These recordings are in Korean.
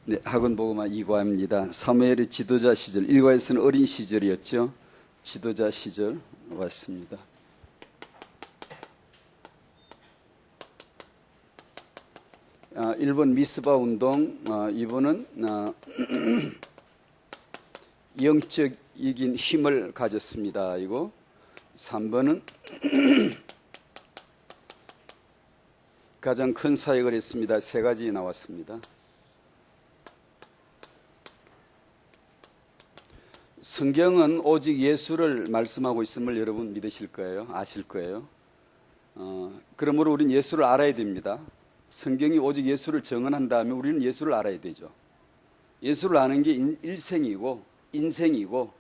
네, 학원보고마 이과입니다. 사무엘의 지도자 시절, 일과에서는 어린 시절이었죠. 지도자 시절 왔습니다. 일본 미스바 운동, 이번은 영적이긴 힘을 가졌습니다. 이거 3번은 가장 큰 사역을 했습니다. 3가지 나왔습니다. 성경은 오직 예수를 말씀하고 있음을 여러분 믿으실 거예요. 아실 거예요. 그러므로 우리는 예수를 알아야 됩니다. 성경이 오직 예수를 증언한다면 우리는 예수를 알아야 되죠. 예수를 아는 게 일생이고 인생이고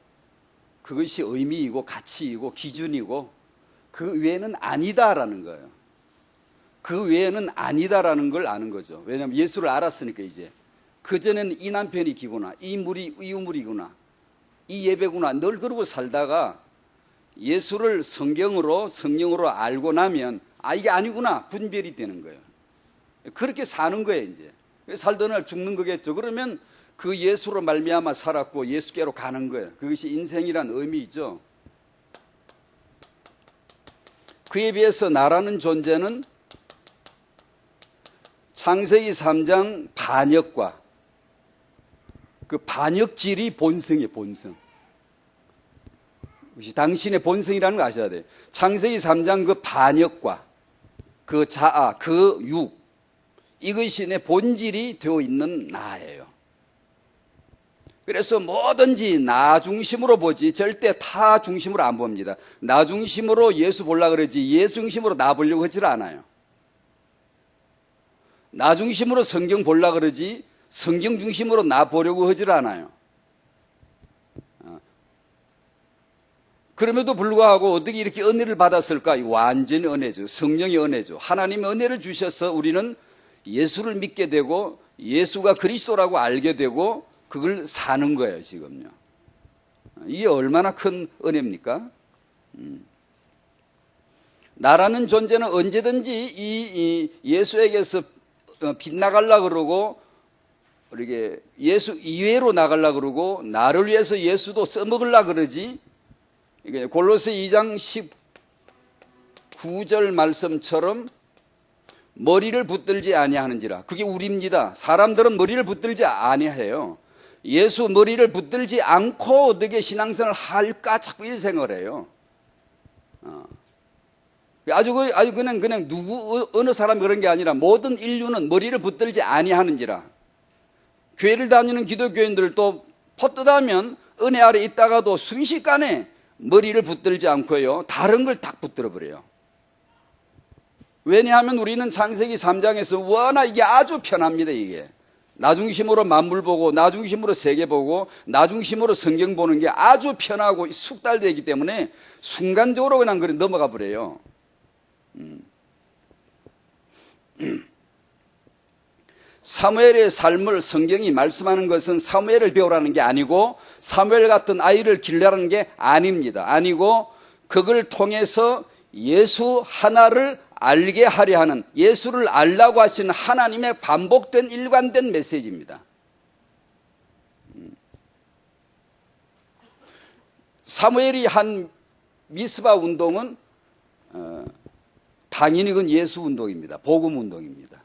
그것이 의미이고 가치이고 기준이고 그 외에는 아니다라는 거예요. 그 외에는 아니다라는 걸 아는 거죠. 왜냐하면 예수를 알았으니까 이제. 그전에는 이 남편이 기구나 이 물이 이 우물이구나 이 예배구나 늘 그러고 살다가 예수를 성령으로 알고 나면 이게 아니구나 분별이 되는 거예요. 그렇게 사는 거예요. 이제 살던 날 죽는 거겠죠. 그러면 그 예수로 말미암아 살았고 예수께로 가는 거예요. 그것이 인생이란 의미이죠. 그에 비해서 나라는 존재는 창세기 3장 반역과 그 반역질이 본성이에요. 본성. 당신의 본성이라는 거 아셔야 돼요. 창세기 3장 그 반역과 그 자아, 그 육, 이것이 내 본질이 되어 있는 나예요. 그래서 뭐든지 나 중심으로 보지 절대 타 중심으로 안 봅니다. 나 중심으로 예수 보려고 그러지 예수 중심으로 나 보려고 하질 않아요. 나 중심으로 성경 보려고 그러지 성경 중심으로 나 보려고 하질 않아요. 그럼에도 불구하고 어떻게 이렇게 은혜를 받았을까? 완전히 은혜죠. 성령의 은혜죠. 하나님의 은혜를 주셔서 우리는 예수를 믿게 되고 예수가 그리스도라고 알게 되고 그걸 사는 거예요. 지금요. 이게 얼마나 큰 은혜입니까? 나라는 존재는 언제든지 이 예수에게서 빗나가려고 그러고 이렇게 예수 이외로 나가려고 그러고 나를 위해서 예수도 써먹으려고 그러지. 이게 골로새 2장 19절 말씀처럼 머리를 붙들지 아니하는지라. 그게 우리입니다. 사람들은 머리를 붙들지 아니해요. 예수 머리를 붙들지 않고 어떻게 신앙생활을 할까 자꾸 이 생각을 해요. 아주 그냥 어느 사람 그런 게 아니라 모든 인류는 머리를 붙들지 아니하는지라. 교회를 다니는 기독교인들도 퍼뜨다면 은혜 아래 있다가도 순식간에 머리를 붙들지 않고요 다른 걸 딱 붙들어 버려요. 왜냐하면 우리는 창세기 3장에서 워낙 이게 아주 편합니다. 이게 나 중심으로 만물 보고 나 중심으로 세계 보고 나 중심으로 성경 보는 게 아주 편하고 숙달되기 때문에 순간적으로 그냥 그래 넘어가 버려요. 사무엘의 삶을 성경이 말씀하는 것은 사무엘을 배우라는 게 아니고 사무엘 같은 아이를 기르라는 게 아닙니다. 아니고 그걸 통해서 예수 하나를 알게 하려 하는 예수를 알라고 하시는 하나님의 반복된 일관된 메시지입니다. 사무엘이 한 미스바 운동은 당연히 그건 예수 운동입니다. 복음 운동입니다.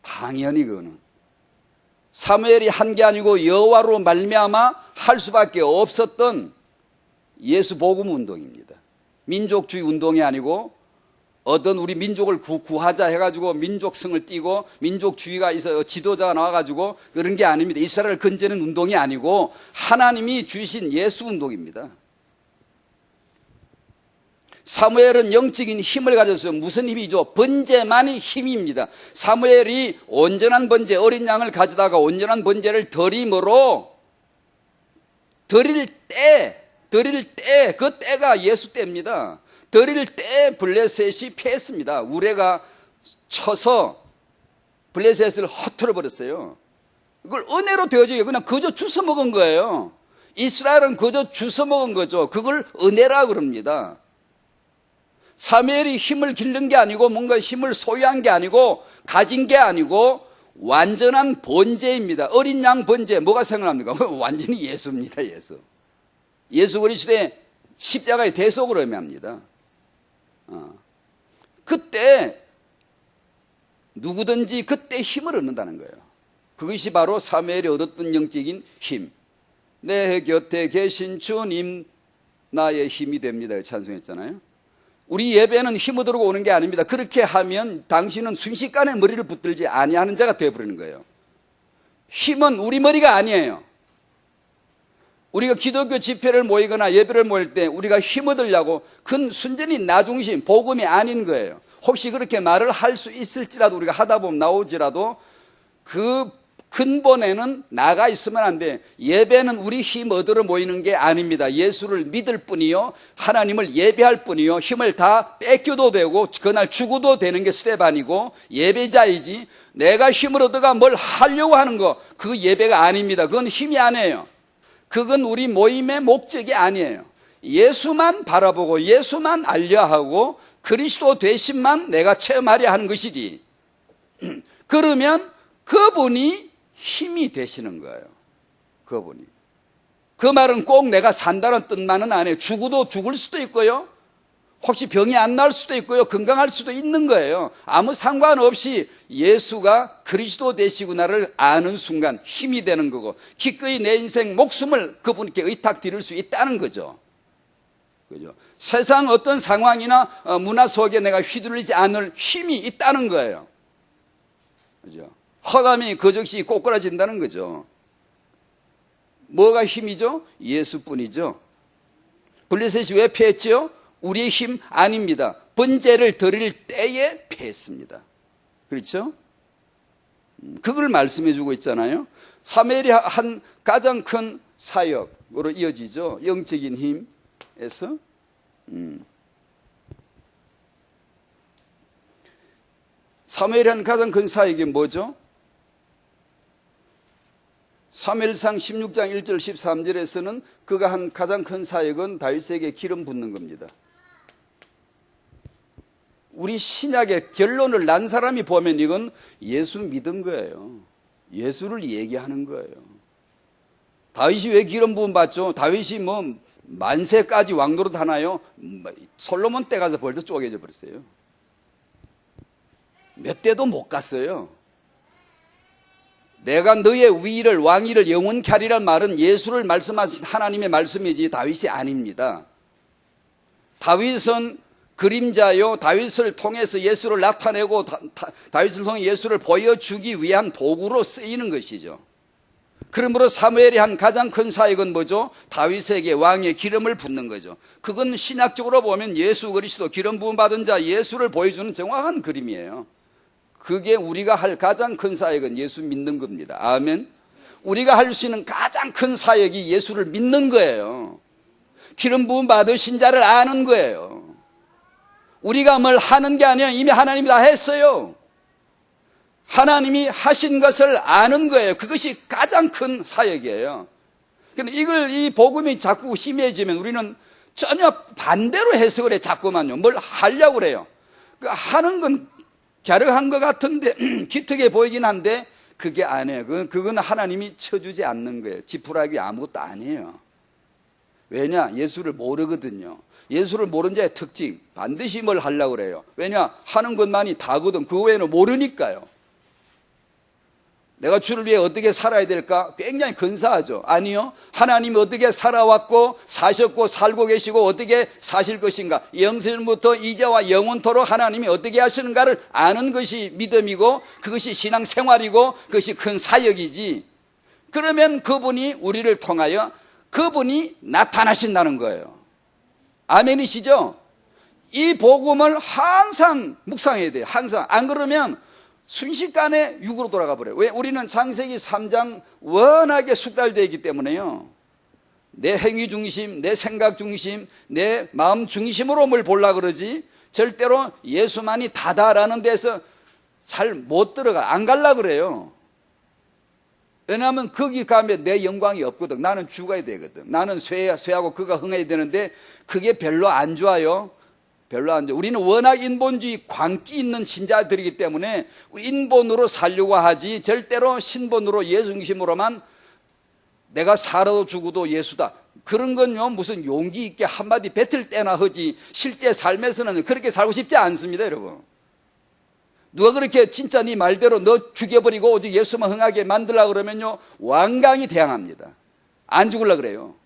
당연히 그거는 사무엘이 한 게 아니고 여호와로 말미암아 할 수밖에 없었던 예수 복음 운동입니다. 민족주의 운동이 아니고 어떤 우리 민족을 구하자 해가지고 민족성을 띠고 민족주의가 있어 지도자가 나와가지고 그런 게 아닙니다. 이스라엘을 건지는 운동이 아니고 하나님이 주신 예수 운동입니다. 사무엘은 영적인 힘을 가졌어요. 무슨 힘이죠? 번제만이 힘입니다. 사무엘이 온전한 번제, 어린 양을 가져다가 온전한 번제를 드림으로 드릴 때 그 때가 예수 때입니다. 드릴 때 블레셋이 패했습니다. 우레가 쳐서 블레셋을 흩어져 버렸어요. 그걸 은혜로 되어지게 그냥 그저 주워 먹은 거예요. 이스라엘은 그저 주워 먹은 거죠. 그걸 은혜라 그럽니다. 사무엘이 힘을 기른 게 아니고 뭔가 힘을 소유한 게 아니고 가진 게 아니고 완전한 번제입니다. 어린 양 번제. 뭐가 생각납니까? 완전히 예수입니다. 예수 그리스도의 십자가의 대속을 의미합니다. 그때 누구든지 그때 힘을 얻는다는 거예요. 그것이 바로 사무엘이 얻었던 영적인 힘. 내 곁에 계신 주님 나의 힘이 됩니다. 찬송했잖아요. 우리 예배는 힘 얻으러 오는 게 아닙니다. 그렇게 하면 당신은 순식간에 머리를 붙들지 아니하는 자가 되어버리는 거예요. 힘은 우리 머리가 아니에요. 우리가 기독교 집회를 모이거나 예배를 모일 때 우리가 힘 얻으려고 그건 순전히 나 중심, 복음이 아닌 거예요. 혹시 그렇게 말을 할 수 있을지라도 우리가 하다 보면 나오지라도 그 근본에는 나가 있으면 안 돼. 예배는 우리 힘 얻으러 모이는 게 아닙니다. 예수를 믿을 뿐이요, 하나님을 예배할 뿐이요, 힘을 다 뺏겨도 되고 그날 죽어도 되는 게 스테반이고 예배자이지, 내가 힘을 얻어가 뭘 하려고 하는 거, 그 예배가 아닙니다. 그건 힘이 아니에요. 그건 우리 모임의 목적이 아니에요. 예수만 바라보고 예수만 알려하고 그리스도 되심만 내가 체험하려 하는 것이지. 그러면 그분이 힘이 되시는 거예요. 그분이. 그 말은 꼭 내가 산다는 뜻만은 아니에요. 죽어도 죽을 수도 있고요, 혹시 병이 안 날 수도 있고요, 건강할 수도 있는 거예요. 아무 상관없이 예수가 그리스도 되시구나를 아는 순간 힘이 되는 거고, 기꺼이 내 인생 목숨을 그분께 의탁드릴 수 있다는 거죠. 그죠? 세상 어떤 상황이나 문화 속에 내가 휘둘리지 않을 힘이 있다는 거예요. 그죠? 허감이 거적시 꼬꾸라진다는 거죠. 뭐가 힘이죠? 예수뿐이죠. 블레셋이 왜 패했죠? 우리의 힘 아닙니다. 번제를 드릴 때에 패했습니다. 그렇죠? 그걸 말씀해 주고 있잖아요. 사무엘이 한 가장 큰 사역으로 이어지죠. 영적인 힘에서. 사무엘이 한 가장 큰 사역이 뭐죠? 사무엘상 16장 1절 13절에서는 그가 한 가장 큰 사역은 다윗에게 기름 붓는 겁니다. 우리 신약의 결론을 난 사람이 보면 이건 예수 믿은 거예요. 예수를 얘기하는 거예요. 다윗이 왜 기름 부음 받죠? 다윗이 뭐 만세까지 왕노릇 하나요? 솔로몬 때 가서 벌써 쪼개져 버렸어요. 몇 대도 못 갔어요. 내가 너의 위를 왕위를 영원케 하리란 말은 예수를 말씀하신 하나님의 말씀이지 다윗이 아닙니다. 다윗은 그림자요, 다윗을 통해서 예수를 나타내고 다윗을 통해 예수를 보여주기 위한 도구로 쓰이는 것이죠. 그러므로 사무엘이 한 가장 큰 사역은 뭐죠? 다윗에게 왕의 기름을 붓는 거죠. 그건 신학적으로 보면 예수 그리스도 기름 부음 받은 자 예수를 보여주는 정확한 그림이에요. 그게 우리가 할 가장 큰 사역은 예수 믿는 겁니다. 아멘. 우리가 할 수 있는 가장 큰 사역이 예수를 믿는 거예요. 기름 부음 받으신 자를 아는 거예요. 우리가 뭘 하는 게 아니에요. 이미 하나님이 다 했어요. 하나님이 하신 것을 아는 거예요. 그것이 가장 큰 사역이에요. 그러니까 이 복음이 자꾸 희미해지면 우리는 전혀 반대로 해석을 해. 자꾸만요. 뭘 하려고 그래요. 하는 건 갸륵한 것 같은데 기특해 보이긴 한데 그게 아니에요. 그건 하나님이 쳐주지 않는 거예요. 지푸라기 아무것도 아니에요. 왜냐? 예수를 모르거든요. 예수를 모르는 자의 특징, 반드시 뭘 하려고 그래요. 왜냐? 하는 것만이 다거든. 그 외에는 모르니까요. 내가 주를 위해 어떻게 살아야 될까? 굉장히 근사하죠. 아니요. 하나님이 어떻게 살아왔고 사셨고 살고 계시고 어떻게 사실 것인가, 영생부터 이제와 영원토록 하나님이 어떻게 하시는가를 아는 것이 믿음이고 그것이 신앙생활이고 그것이 큰 사역이지. 그러면 그분이 우리를 통하여 그분이 나타나신다는 거예요. 아멘이시죠? 이 복음을 항상 묵상해야 돼요. 항상. 안 그러면 순식간에 육으로 돌아가 버려요. 왜? 우리는 창세기 3장 워낙에 숙달되어 있기 때문에요. 내 행위 중심, 내 생각 중심, 내 마음 중심으로 뭘 보려고 그러지 절대로 예수만이 다다라는 데서 잘 못 들어가. 안 갈라 그래요. 왜냐하면 거기 가면 내 영광이 없거든. 나는 죽어야 되거든. 나는 쇠하고 그가 흥해야 되는데 그게 별로 안 좋아요. 별로 안 좋아. 우리는 워낙 인본주의 광기 있는 신자들이기 때문에 인본으로 살려고 하지 절대로 신본으로 예수 중심으로만 내가 살아도 죽어도 예수다. 그런 건요 무슨 용기 있게 한마디 뱉을 때나 하지 실제 삶에서는 그렇게 살고 싶지 않습니다, 여러분. 누가 그렇게 진짜 네 말대로 너 죽여버리고 오직 예수만 흥하게 만들려고 그러면요 완강히 대항합니다. 안 죽으려고 그래요.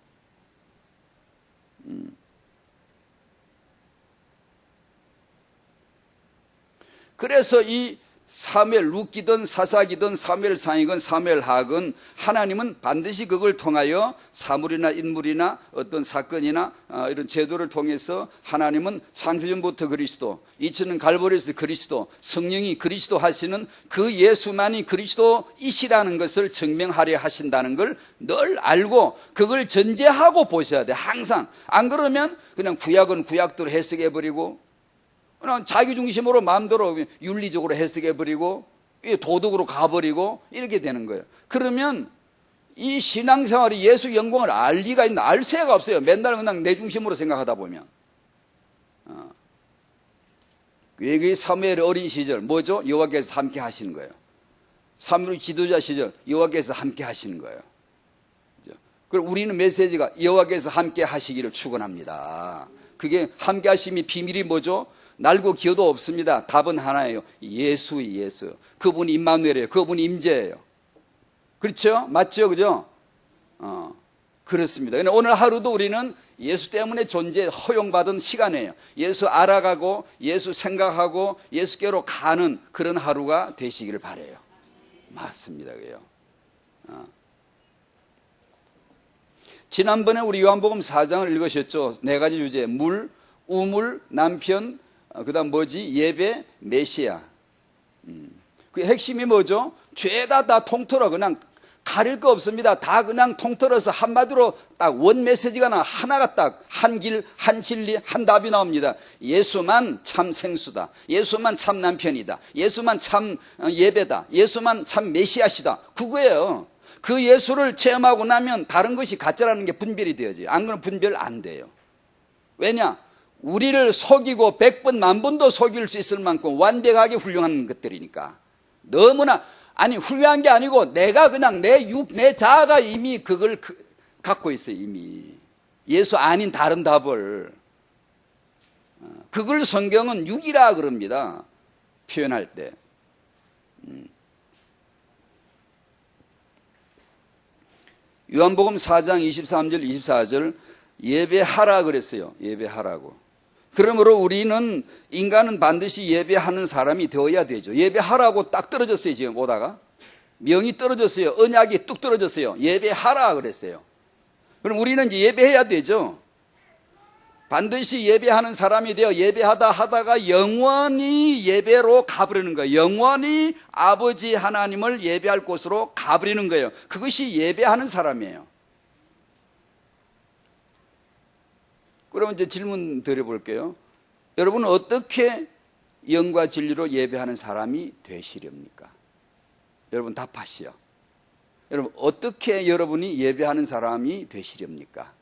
그래서 이 사무엘 룻기든 사사기든 사무엘상이건 사무엘하건 하나님은 반드시 그걸 통하여 사물이나 인물이나 어떤 사건이나 이런 제도를 통해서 하나님은 창세전부터 그리스도, 2000년 갈보리에서 그리스도, 성령이 그리스도 하시는 그 예수만이 그리스도이시라는 것을 증명하려 하신다는 걸 늘 알고 그걸 전제하고 보셔야 돼. 항상. 안 그러면 그냥 구약은 구약대로 해석해버리고 그냥 자기 중심으로 마음대로 윤리적으로 해석해버리고 도덕으로 가버리고 이렇게 되는 거예요. 그러면 이 신앙생활이 예수 영광을 알 리가 있나? 알 새가 없어요. 맨날 그냥 내 중심으로 생각하다 보면. 그 사무엘 어린 시절 뭐죠? 여호와께서 함께 하시는 거예요. 사무엘 지도자 시절 여호와께서 함께 하시는 거예요. 그럼 우리는 메시지가 여호와께서 함께 하시기를 축원합니다. 그게 함께 하심이 비밀이 뭐죠? 날고 기어도 없습니다. 답은 하나예요. 예수. 그분이 임마누엘이에요. 그분이 임재예요. 그렇죠? 맞죠? 그죠? 그렇습니다. 오늘 하루도 우리는 예수 때문에 존재 허용받은 시간이에요. 예수 알아가고 예수 생각하고 예수께로 가는 그런 하루가 되시기를 바라요. 맞습니다. 그래요. 지난번에 우리 요한복음 4장을 읽으셨죠? 네 가지 주제. 물, 우물, 남편, 그 다음 뭐지? 예배, 메시아. 그 핵심이 뭐죠? 죄다 다 통틀어 그냥 가릴 거 없습니다. 다 그냥 통틀어서 한마디로 딱 원 메시지가 나 하나가 딱 한 길, 한 진리, 한 답이 나옵니다. 예수만 참 생수다. 예수만 참 남편이다. 예수만 참 예배다. 예수만 참 메시아시다. 그거예요. 그 예수를 체험하고 나면 다른 것이 가짜라는 게 분별이 되어져요. 안 그러면 분별 안 돼요. 왜냐? 우리를 속이고 100번 만번도 속일 수 있을 만큼 완벽하게 훌륭한 것들이니까. 너무나 아니 훌륭한 게 아니고 내가 그냥 내 자아가 이미 그걸 갖고 있어요. 이미 예수 아닌 다른 답을. 그걸 성경은 육이라 그럽니다. 표현할 때. 요한복음 4장 23절 24절 예배하라 그랬어요. 예배하라고. 그러므로 우리는 인간은 반드시 예배하는 사람이 되어야 되죠. 예배하라고 딱 떨어졌어요. 지금 오다가 명이 떨어졌어요. 언약이 뚝 떨어졌어요. 예배하라 그랬어요. 그럼 우리는 이제 예배해야 되죠. 반드시 예배하는 사람이 되어 예배하다 하다가 영원히 예배로 가버리는 거예요. 영원히 아버지 하나님을 예배할 곳으로 가버리는 거예요. 그것이 예배하는 사람이에요. 그럼 이제 질문 드려볼게요. 여러분은 어떻게 영과 진리로 예배하는 사람이 되시렵니까? 여러분 답하시오. 여러분 어떻게 여러분이 예배하는 사람이 되시렵니까?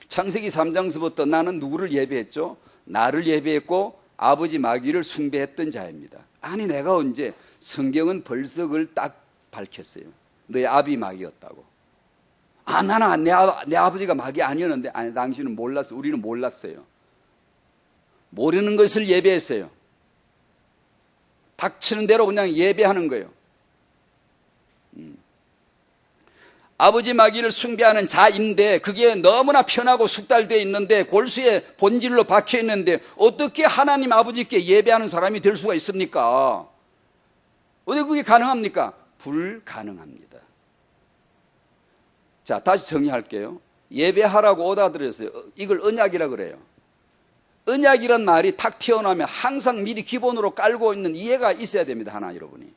창세기 3장서부터 나는 누구를 예배했죠? 나를 예배했고 아버지 마귀를 숭배했던 자입니다. 아니 내가 언제? 성경은 벌써 그걸 딱 밝혔어요. 너의 아비 마귀였다고. 나는 내 아버지가 마귀 아니었는데. 아니 당신은 몰랐어요. 우리는 몰랐어요. 모르는 것을 예배했어요. 닥치는 대로 그냥 예배하는 거예요. 아버지 마귀를 숭배하는 자인데 그게 너무나 편하고 숙달되어 있는데 골수에 본질로 박혀 있는데 어떻게 하나님 아버지께 예배하는 사람이 될 수가 있습니까? 어떻게 그게 가능합니까? 불가능합니다. 자, 다시 정리할게요. 예배하라고 오다 드렸어요. 이걸 언약이라 그래요. 언약이란 말이 탁 튀어나오면 항상 미리 기본으로 깔고 있는 이해가 있어야 됩니다. 하나 여러분이.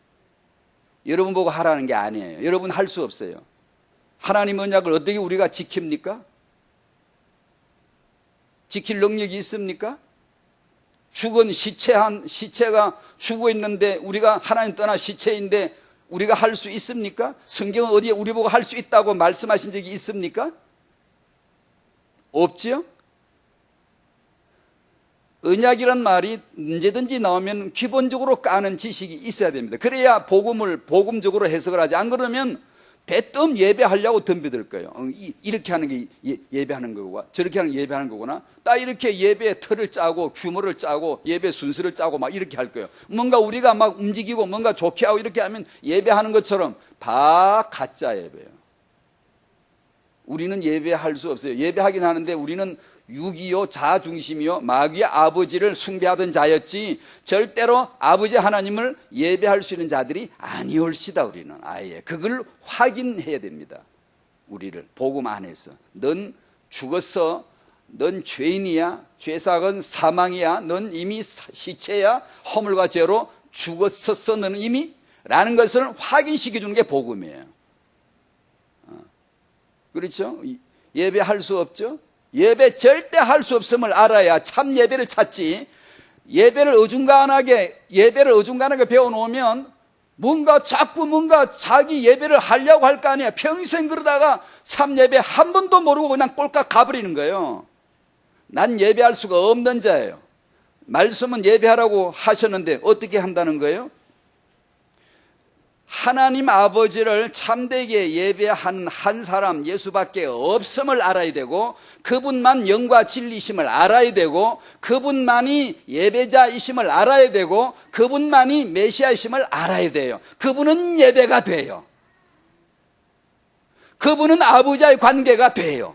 여러분 보고 하라는 게 아니에요. 여러분 할 수 없어요. 하나님 언약을 어떻게 우리가 지킵니까? 지킬 능력이 있습니까? 죽은 시체가 죽어 있는데 우리가 하나님 떠나 시체인데 우리가 할 수 있습니까? 성경은 어디에 우리 보고 할 수 있다고 말씀하신 적이 있습니까? 없지요? 언약이란 말이 언제든지 나오면 기본적으로 까는 지식이 있어야 됩니다. 그래야 복음을 복음적으로 해석을 하지, 안 그러면 대뜸 예배하려고 덤벼들 거예요. 이렇게 하는 게 예배하는 거고, 저렇게 하는 게 예배하는 거구나. 딱 이렇게 예배의 틀을 짜고 규모를 짜고 예배 순서를 짜고 막 이렇게 할 거예요. 뭔가 우리가 막 움직이고 뭔가 좋게 하고 이렇게 하면 예배하는 것처럼 다 가짜 예배예요. 우리는 예배할 수 없어요. 예배하긴 하는데 우리는 육이요 자중심이요 마귀의 아버지를 숭배하던 자였지 절대로 아버지 하나님을 예배할 수 있는 자들이 아니올시다. 우리는 아예 그걸 확인해야 됩니다. 우리를 복음 안에서 넌 죽었어, 넌 죄인이야, 죄삭은 사망이야, 넌 이미 시체야, 허물과 죄로 죽었었어 너는 이미, 라는 것을 확인시켜 주는 게 복음이에요. 그렇죠? 예배할 수 없죠? 예배 절대 할 수 없음을 알아야 참 예배를 찾지. 예배를 어중간하게 배워놓으면 자꾸 자기 예배를 하려고 할 거 아니야. 평생 그러다가 참 예배 한 번도 모르고 그냥 꼴깍 가버리는 거예요. 난 예배할 수가 없는 자예요. 말씀은 예배하라고 하셨는데 어떻게 한다는 거예요? 하나님 아버지를 참되게 예배하는 한 사람 예수밖에 없음을 알아야 되고, 그분만 영과 진리심을 알아야 되고, 그분만이 예배자이심을 알아야 되고, 그분만이 메시아이심을 알아야 돼요. 그분은 예배가 돼요. 그분은 아버지와의 관계가 돼요.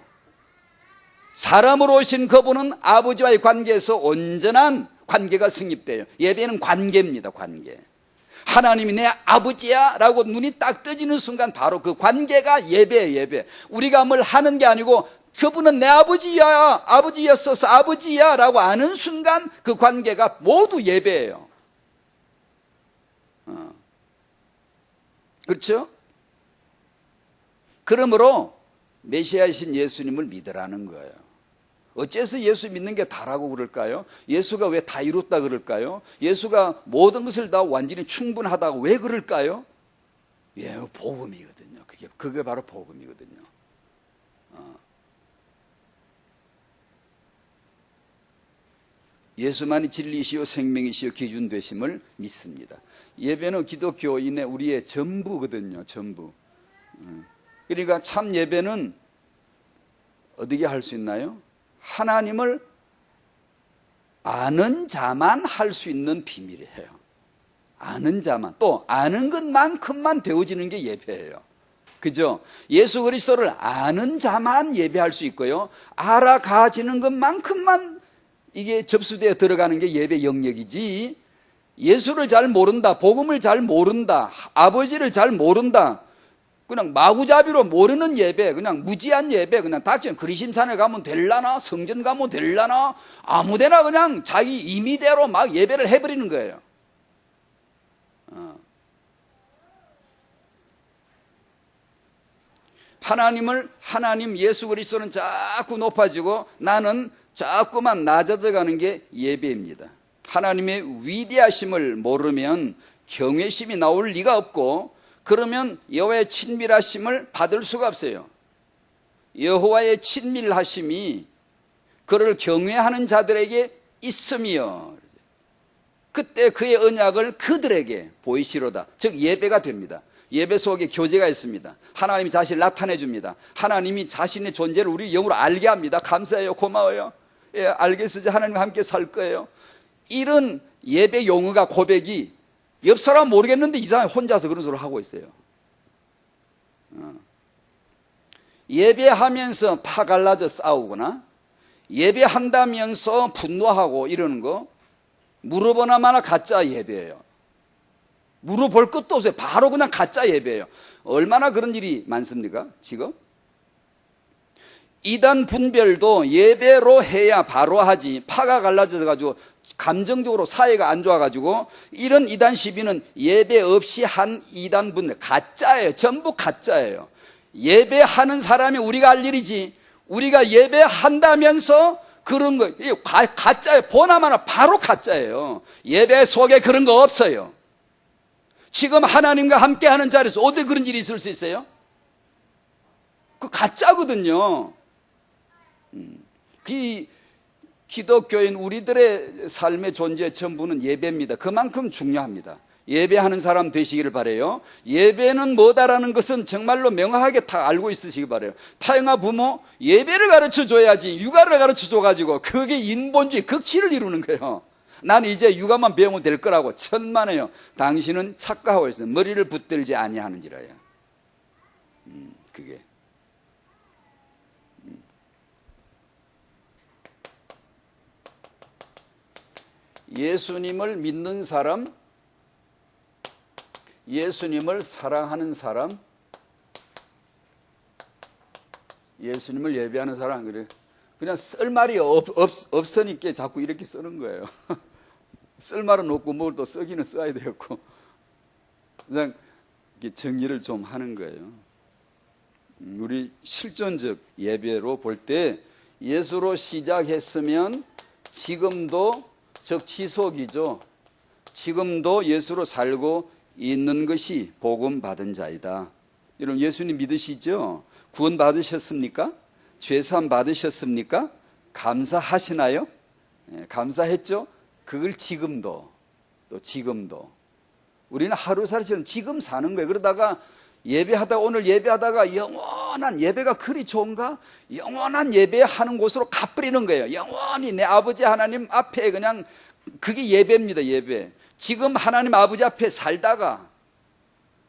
사람으로 오신 그분은 아버지와의 관계에서 온전한 관계가 성립돼요. 예배는 관계입니다. 관계. 하나님이 내 아버지야 라고 눈이 딱 떠지는 순간 바로 그 관계가 예배예요. 예배. 우리가 뭘 하는 게 아니고 그분은 내 아버지야, 아버지였어서 아버지야 라고 아는 순간 그 관계가 모두 예배예요. 그렇죠? 그러므로 메시아이신 예수님을 믿으라는 거예요. 어째서 예수 믿는 게 다라고 그럴까요? 예수가 왜 다 이뤘다 그럴까요? 예수가 모든 것을 다 완전히 충분하다고 왜 그럴까요? 예, 복음이거든요. 그게 바로 복음이거든요. 예수만이 진리시요 생명이시요 기준 되심을 믿습니다. 예배는 기독교인의 우리의 전부거든요. 전부. 그러니까 참 예배는 어떻게 할 수 있나요? 하나님을 아는 자만 할 수 있는 비밀이에요. 아는 자만, 또 아는 것만큼만 되어지는 게 예배예요. 그죠? 예수 그리스도를 아는 자만 예배할 수 있고요, 알아가지는 것만큼만 이게 접수되어 들어가는 게 예배 영역이지, 예수를 잘 모른다, 복음을 잘 모른다, 아버지를 잘 모른다, 그냥 마구잡이로 모르는 예배, 그냥 무지한 예배, 그냥 닥치는 그리심산에 가면 될라나, 성전 가면 될라나, 아무데나 그냥 자기 임의대로 막 예배를 해버리는 거예요. 하나님 예수 그리스도는 자꾸 높아지고 나는 자꾸만 낮아져 가는 게 예배입니다. 하나님의 위대하심을 모르면 경외심이 나올 리가 없고, 그러면 여호와의 친밀하심을 받을 수가 없어요. 여호와의 친밀하심이 그를 경외하는 자들에게 있으며 그때 그의 언약을 그들에게 보이시로다. 즉 예배가 됩니다. 예배 속에 교제가 있습니다. 하나님이 자신을 나타내 줍니다. 하나님이 자신의 존재를 우리 영으로 알게 합니다. 감사해요, 고마워요, 예, 알겠어요, 하나님과 함께 살 거예요. 이런 예배 용어가, 고백이 옆 사람 모르겠는데 이상하게 혼자서 그런 소리를 하고 있어요. 예배하면서 파 갈라져 싸우거나 예배한다면서 분노하고 이러는 거 물어보나 마나 가짜 예배예요. 물어볼 것도 없어요. 바로 그냥 가짜 예배예요. 얼마나 그런 일이 많습니까 지금? 이단 분별도 예배로 해야 바로 하지, 파가 갈라져 가지고 감정적으로 사회가 안 좋아가지고 이런 이단 시비는 예배 없이 한 이단 분들 가짜예요. 전부 가짜예요. 예배하는 사람이 우리가 할 일이지, 우리가 예배한다면서 그런 거 가짜예요. 보나마나 바로 가짜예요. 예배 속에 그런 거 없어요. 지금 하나님과 함께하는 자리에서 어떻게 그런 일이 있을 수 있어요? 그 가짜거든요. 기독교인 우리들의 삶의 존재의 전부는 예배입니다. 그만큼 중요합니다. 예배하는 사람 되시기를 바라요. 예배는 뭐다라는 것은 정말로 명확하게 다 알고 있으시기 바라요. 타영아 부모, 예배를 가르쳐 줘야지 육아를 가르쳐 줘가지고 그게 인본주의 극치를 이루는 거예요. 난 이제 육아만 배우면 될 거라고 천만에요. 당신은 착각하고 있어요. 머리를 붙들지 아니하는지라요. 그게 예수님을 믿는 사람, 예수님을 사랑하는 사람, 예수님을 예배하는 사람, 그래. 그냥 쓸 말이 없으니까 자꾸 이렇게 쓰는 거예요. 쓸 말은 없고 뭘 또 쓰기는 써야 되겠고. 그냥 정리를 좀 하는 거예요. 우리 실존적 예배로 볼 때 예수로 시작했으면 지금도, 즉 지속이죠. 지금도 예수로 살고 있는 것이 복음 받은 자이다. 여러분 예수님 믿으시죠? 구원 받으셨습니까? 죄사함 받으셨습니까? 감사하시나요? 네, 감사했죠? 그걸 지금도, 또 지금도 우리는 하루살이처럼 지금 사는 거예요. 그러다가 예배하다가, 오늘 예배하다가 영원한 예배가 그리 좋은가? 영원한 예배하는 곳으로 가버리는 거예요. 영원히 내 아버지 하나님 앞에 그냥, 그게 예배입니다. 예배. 지금 하나님 아버지 앞에 살다가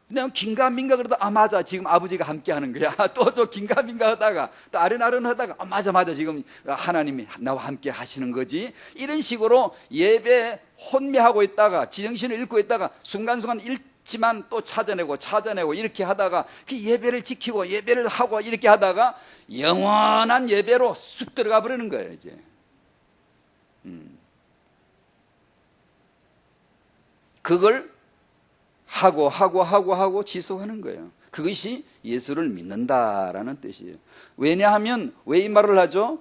그냥 긴가민가 그러다, 아 맞아 지금 아버지가 함께 하는 거야. 또 저 긴가민가 하다가 또 아른아른 하다가, 아 맞아 지금 하나님이 나와 함께 하시는 거지. 이런 식으로 예배 혼미하고 있다가 지정신을 잃고 있다가 순간순간 잃지만 또 찾아내고 이렇게 하다가 그 예배를 지키고 예배를 하고 이렇게 하다가 영원한 예배로 쑥 들어가 버리는 거예요. 이제 그걸 하고 지속하는 거예요. 그것이 예수를 믿는다라는 뜻이에요. 왜냐하면 왜 이 말을 하죠?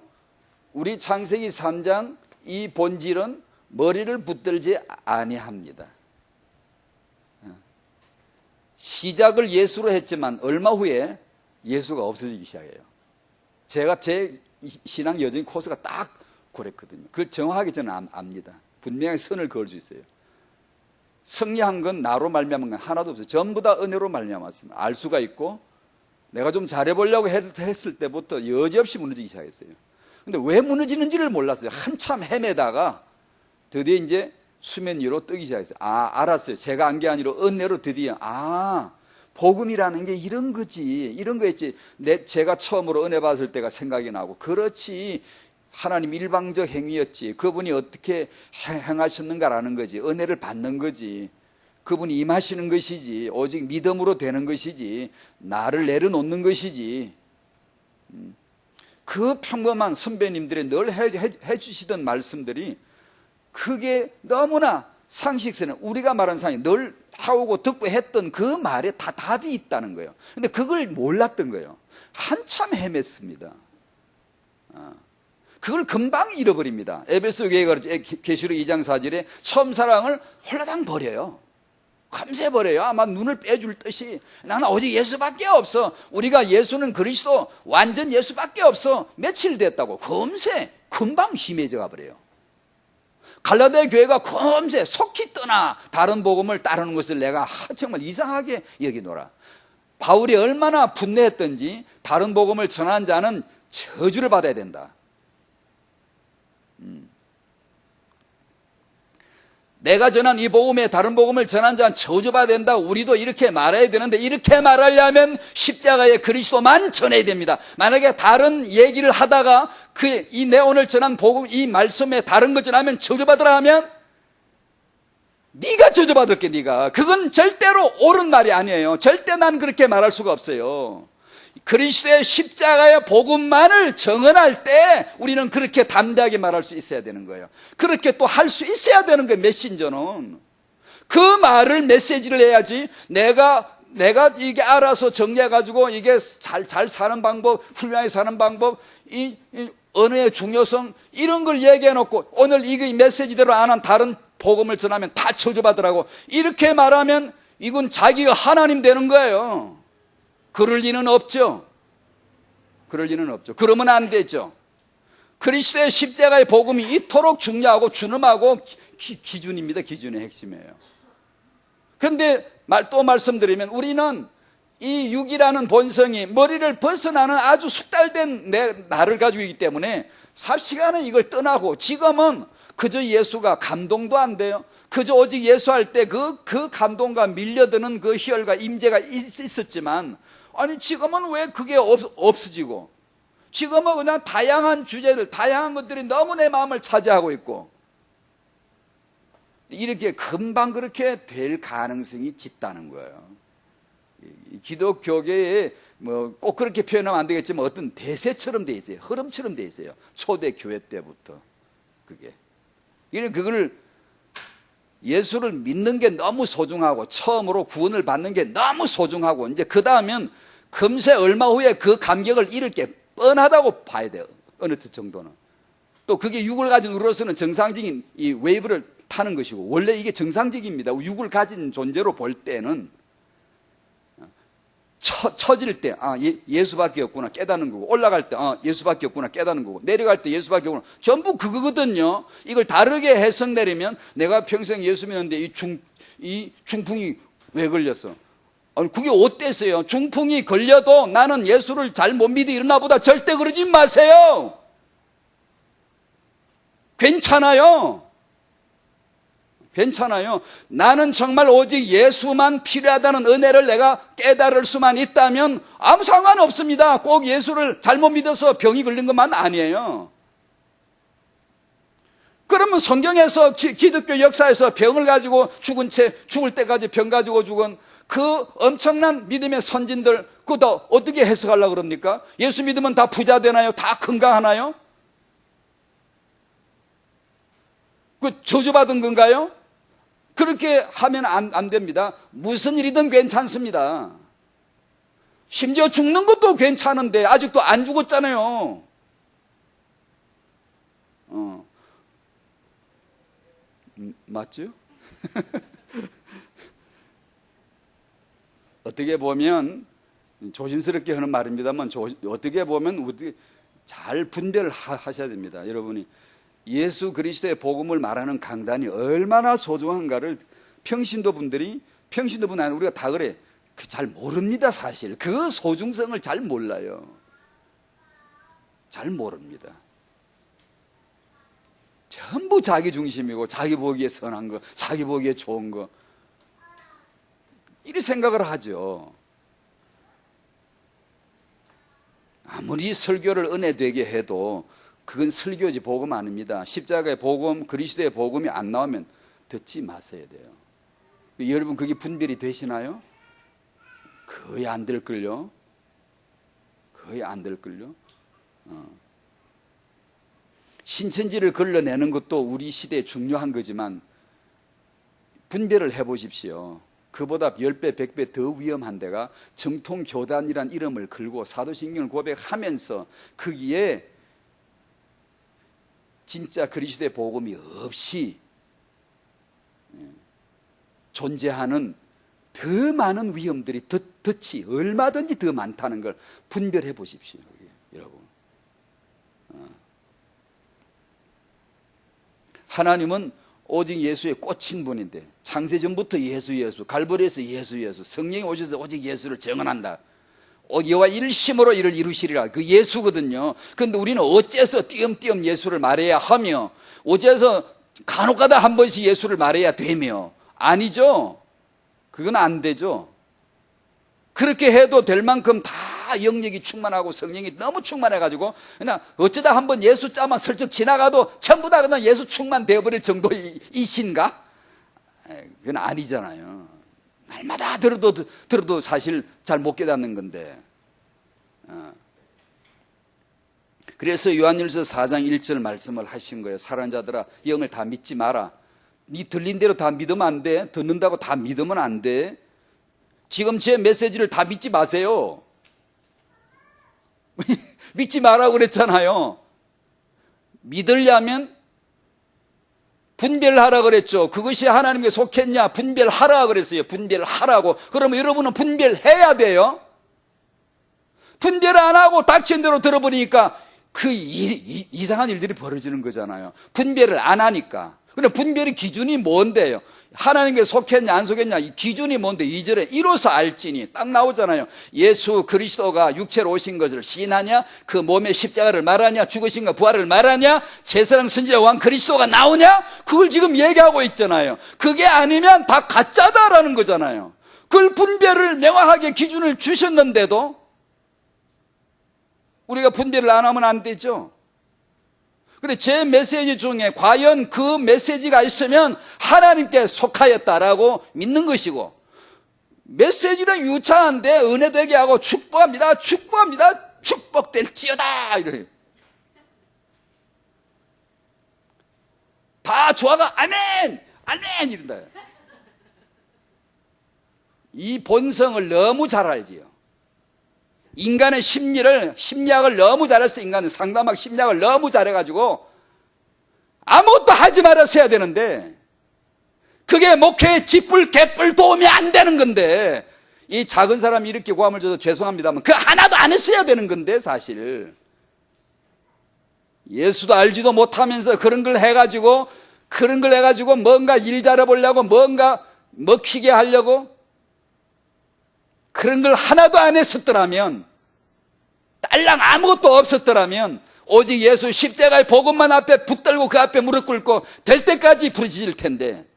우리 창세기 3장 이 본질은 머리를 붙들지 아니합니다. 시작을 예수로 했지만 얼마 후에 예수가 없어지기 시작해요. 제가 제 신앙 여정 코스가 딱 그랬거든요. 그걸 정확하게 저는 압니다. 분명히 선을 그을 수 있어요. 승리한 건 나로 말미암은 건 하나도 없어요. 전부 다 은혜로 말미암았습니다. 알 수가 있고, 내가 좀 잘해보려고 했을 때부터 여지없이 무너지기 시작했어요. 근데 왜 무너지는지를 몰랐어요. 한참 헤매다가 드디어 이제 수면 위로 뜨기 시작했어요. 아, 알았어요. 제가 안 게 아니라 은혜로 드디어, 복음이라는 게 이런 거지, 이런 거였지. 제가 처음으로 은혜 받을 때가 생각이 나고, 그렇지, 하나님 일방적 행위였지, 그분이 어떻게 행하셨는가라는 거지, 은혜를 받는 거지, 그분이 임하시는 것이지, 오직 믿음으로 되는 것이지, 나를 내려놓는 것이지. 그 평범한 선배님들이 늘 해주시던 말씀들이 그게 너무나 상식선에, 우리가 말하는 상식, 늘 하고 듣고 했던 그 말에 다 답이 있다는 거예요. 근데 그걸 몰랐던 거예요. 한참 헤맸습니다. 그걸 금방 잃어버립니다. 에베소 교회가 계시록 2장 4절에 처음 사랑을 홀라당 버려요. 금세 버려요. 아마 눈을 빼줄 듯이. 나는 오직 예수밖에 없어. 우리가 예수는 그리스도, 완전 예수밖에 없어. 며칠 됐다고 금방 희미해져 가버려요. 갈라디아 교회가 금세 속히 떠나 다른 복음을 따르는 것을 내가 정말 이상하게 여기노라. 바울이 얼마나 분노했던지, 다른 복음을 전한 자는 저주를 받아야 된다. 내가 전한 이 복음에 다른 복음을 전한 자는 저주받아야 된다. 우리도 이렇게 말해야 되는데, 이렇게 말하려면 십자가의 그리스도만 전해야 됩니다. 만약에 다른 얘기를 하다가 내 오늘 전한 복음, 이 말씀에 다른 걸 전하면 저주받으라 하면 네가 저주받을게. 네가. 그건 절대로 옳은 말이 아니에요. 절대 난 그렇게 말할 수가 없어요. 그리스도의 십자가의 복음만을 정언할 때 우리는 그렇게 담대하게 말할 수 있어야 되는 거예요. 그렇게 또 할 수 있어야 되는 거예요. 메신저는 그 말을 메시지를 해야지, 내가 이게 알아서 정리해가지고 이게 잘 사는 방법, 훌륭하게 사는 방법, 이 언어의 중요성, 이런 걸 얘기해놓고 오늘 이 메시지대로 안 한 다른 복음을 전하면 다 저주받으라고 이렇게 말하면 이건 자기가 하나님 되는 거예요. 그럴 리는 없죠. 그러면 안 되죠. 그리스도의 십자가의 복음이 이토록 중요하고 준엄하고 기준입니다. 기준의 핵심이에요. 그런데 또 말씀드리면 우리는 이 육이라는 본성이 머리를 벗어나는 아주 숙달된 나를 가지고 있기 때문에 삽시간에 이걸 떠나고, 지금은 그저 예수가 감동도 안 돼요. 그저 오직 예수할 때 그 감동과 밀려드는 그 희열과 임재가 있었지만, 아니 지금은 왜 그게 없어지고, 지금은 그냥 다양한 주제들, 다양한 것들이 너무 내 마음을 차지하고 있고, 이렇게 금방 그렇게 될 가능성이 짙다는 거예요. 기독교계에 뭐 꼭 그렇게 표현하면 안 되겠지만 어떤 대세처럼 돼 있어요. 흐름처럼 돼 있어요. 초대 교회 때부터. 그걸 예수를 믿는 게 너무 소중하고, 처음으로 구원을 받는 게 너무 소중하고, 이제 그 다음엔 금세 얼마 후에 그 감격을 잃을 게 뻔하다고 봐야 돼요. 어느 정도는. 또 그게 육을 가진 우리로서는 정상적인 이 웨이브를 타는 것이고, 원래 이게 정상적입니다. 육을 가진 존재로 볼 때는 처질 때 예수밖에 없구나 깨닫는 거고, 올라갈 때 예수밖에 없구나 깨닫는 거고, 내려갈 때 예수밖에 없구나, 전부 그거거든요. 이걸 다르게 해석 내리면 내가 평생 예수 믿는데 이 중풍이 왜 걸렸어? 아니 그게 어땠어요? 중풍이 걸려도 나는 예수를 잘 못 믿어 이러나 보다. 절대 그러지 마세요. 괜찮아요. 나는 정말 오직 예수만 필요하다는 은혜를 내가 깨달을 수만 있다면 아무 상관없습니다. 꼭 예수를 잘못 믿어서 병이 걸린 것만 아니에요. 그러면 성경에서 기독교 역사에서 병을 가지고 죽은 채 죽을 때까지 병 가지고 죽은 그 엄청난 믿음의 선진들, 그거 어떻게 해석하려고 그럽니까? 예수 믿으면 다 부자 되나요? 다 건강하나요? 그 저주받은 건가요? 그렇게 하면 안 됩니다. 무슨 일이든 괜찮습니다. 심지어 죽는 것도 괜찮은데 아직도 안 죽었잖아요. 맞죠? 어떻게 보면 조심스럽게 하는 말입니다만, 어떻게 보면 잘 분별을 하셔야 됩니다. 여러분이 예수 그리스도의 복음을 말하는 강단이 얼마나 소중한가를 평신도 분들이 아니라 우리가 다 그래. 잘 모릅니다. 사실 그 소중성을 잘 몰라요. 잘 모릅니다. 전부 자기 중심이고, 자기 보기에 선한 거, 자기 보기에 좋은 거, 이렇게 생각을 하죠. 아무리 설교를 은혜되게 해도 그건 설교지 복음 아닙니다. 십자가의 복음, 그리스도의 복음이 안 나오면 듣지 마셔야 돼요. 여러분 그게 분별이 되시나요? 거의 안 될걸요. 신천지를 걸러내는 것도 우리 시대에 중요한 거지만 분별을 해보십시오. 그보다 10배, 100배 더 위험한 데가 정통교단이란 이름을 걸고 사도신경을 고백하면서 거기에 진짜 그리스도의 복음이 없이 존재하는 더 많은 위험들이 덫이 얼마든지 더 많다는 걸 분별해 보십시오. 여러분, 하나님은 오직 예수에 꽂힌 분인데, 창세전부터 예수, 갈보리에서 예수, 성령이 오셔서 오직 예수를 증언한다. 여호와 일심으로 이를 이루시리라. 그 예수거든요. 그런데 우리는 어째서 띄엄띄엄 예수를 말해야 하며, 어째서 간혹가다 한 번씩 예수를 말해야 되며, 아니죠. 그건 안 되죠. 그렇게 해도 될 만큼 다 영역이 충만하고 성령이 너무 충만해가지고 그냥 어쩌다 한번 예수 자만 슬쩍 지나가도 전부 다 그냥 예수 충만 되어버릴 정도이신가? 그건 아니잖아요. 날마다 들어도 사실 잘 못 깨닫는 건데. 그래서 요한일서 4장 1절 말씀을 하신 거예요. 사랑하는 자들아, 영을 다 믿지 마라. 네 들린 대로 다 믿으면 안 돼. 듣는다고 다 믿으면 안 돼. 지금 제 메시지를 다 믿지 마세요. 믿지 마라고 그랬잖아요. 믿으려면 분별하라 그랬죠. 그것이 하나님께 속했냐? 분별하라 그랬어요. 분별하라고. 그러면 여러분은 분별해야 돼요. 분별 안 하고 닥친 대로 들어보니까 이상한 일들이 벌어지는 거잖아요. 분별을 안 하니까. 근데 분별의 기준이 뭔데요? 하나님께 속했냐 안 속했냐 이 기준이 뭔데? 2절에 이로써 알지니 딱 나오잖아요. 예수 그리스도가 육체로 오신 것을 시인하냐, 그 몸의 십자가를 말하냐, 죽으신가 부활을 말하냐, 제사장 선지자 왕 그리스도가 나오냐, 그걸 지금 얘기하고 있잖아요. 그게 아니면 다 가짜다라는 거잖아요. 그걸 분별을 명확하게 기준을 주셨는데도 우리가 분별을 안 하면 안 되죠. 근데 제 메시지 중에 과연 그 메시지가 있으면 하나님께 속하였다라고 믿는 것이고, 메시지는 유창한데 은혜되게 하고 축복합니다, 축복합니다, 축복될지어다 이래요. 다 좋아가 아멘 아멘 이런다. 이 본성을 너무 잘 알지요. 인간의 심리학을 너무 잘해서, 인간은 상담학 심리학을 너무 잘해가지고 아무것도 하지 말았어야 되는데, 그게 목회에 쥐뿔 개뿔 도움이 안 되는 건데, 이 작은 사람이 이렇게 고함을 줘서 죄송합니다만 그 하나도 안 했어야 되는 건데, 사실 예수도 알지도 못하면서 그런 걸 해가지고 뭔가 일 잘해보려고, 뭔가 먹히게 하려고, 그런 걸 하나도 안 했었더라면, 딸랑 아무것도 없었더라면 오직 예수 십자가의 복음만 앞에 붙들고 그 앞에 무릎 꿇고 될 때까지 부르짖을 텐데,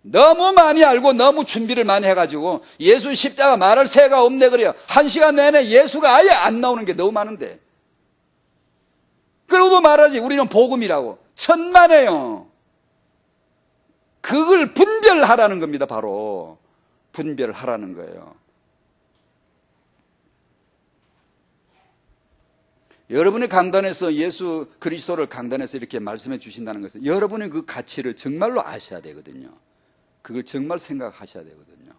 너무 많이 알고 너무 준비를 많이 해가지고 예수 십자가 말할 새가 없네 그래요. 1시간 내내 예수가 아예 안 나오는 게 너무 많은데, 그러고도 말하지 우리는 복음이라고. 천만에요. 그걸 분별하라는 겁니다. 바로 분별하라는 거예요. 여러분의 강단에서 예수 그리스도를 강단에서 이렇게 말씀해 주신다는 것은 여러분의 그 가치를 정말로 아셔야 되거든요. 그걸 정말 생각하셔야 되거든요.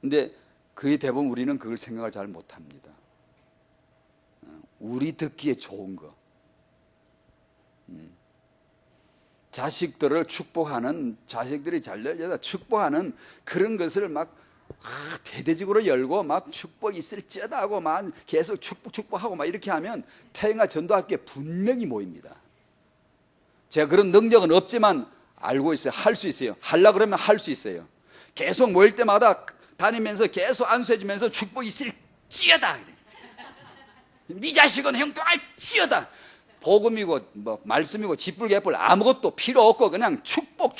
근데 거의 대부분 우리는 그걸 생각을 잘 못합니다. 우리 듣기에 좋은 거, 자식들을 축복하는, 자식들이 잘 되려다 축복하는 그런 것을 막 대대적으로 열고 막 축복이 있을지어다 하고 막 계속 축복하고 막 이렇게 하면 태영아 전도학교에 분명히 모입니다. 제가 그런 능력은 없지만 알고 있어요. 할 수 있어요. 하려고 그러면 할 수 있어요. 계속 모일 때마다 다니면서 계속 안수해주면서 축복이 있을지어다. 네 자식은 형통할지어다. 복음이고 뭐 말씀이고 쥐뿔개뿔 아무것도 필요 없고 그냥 축복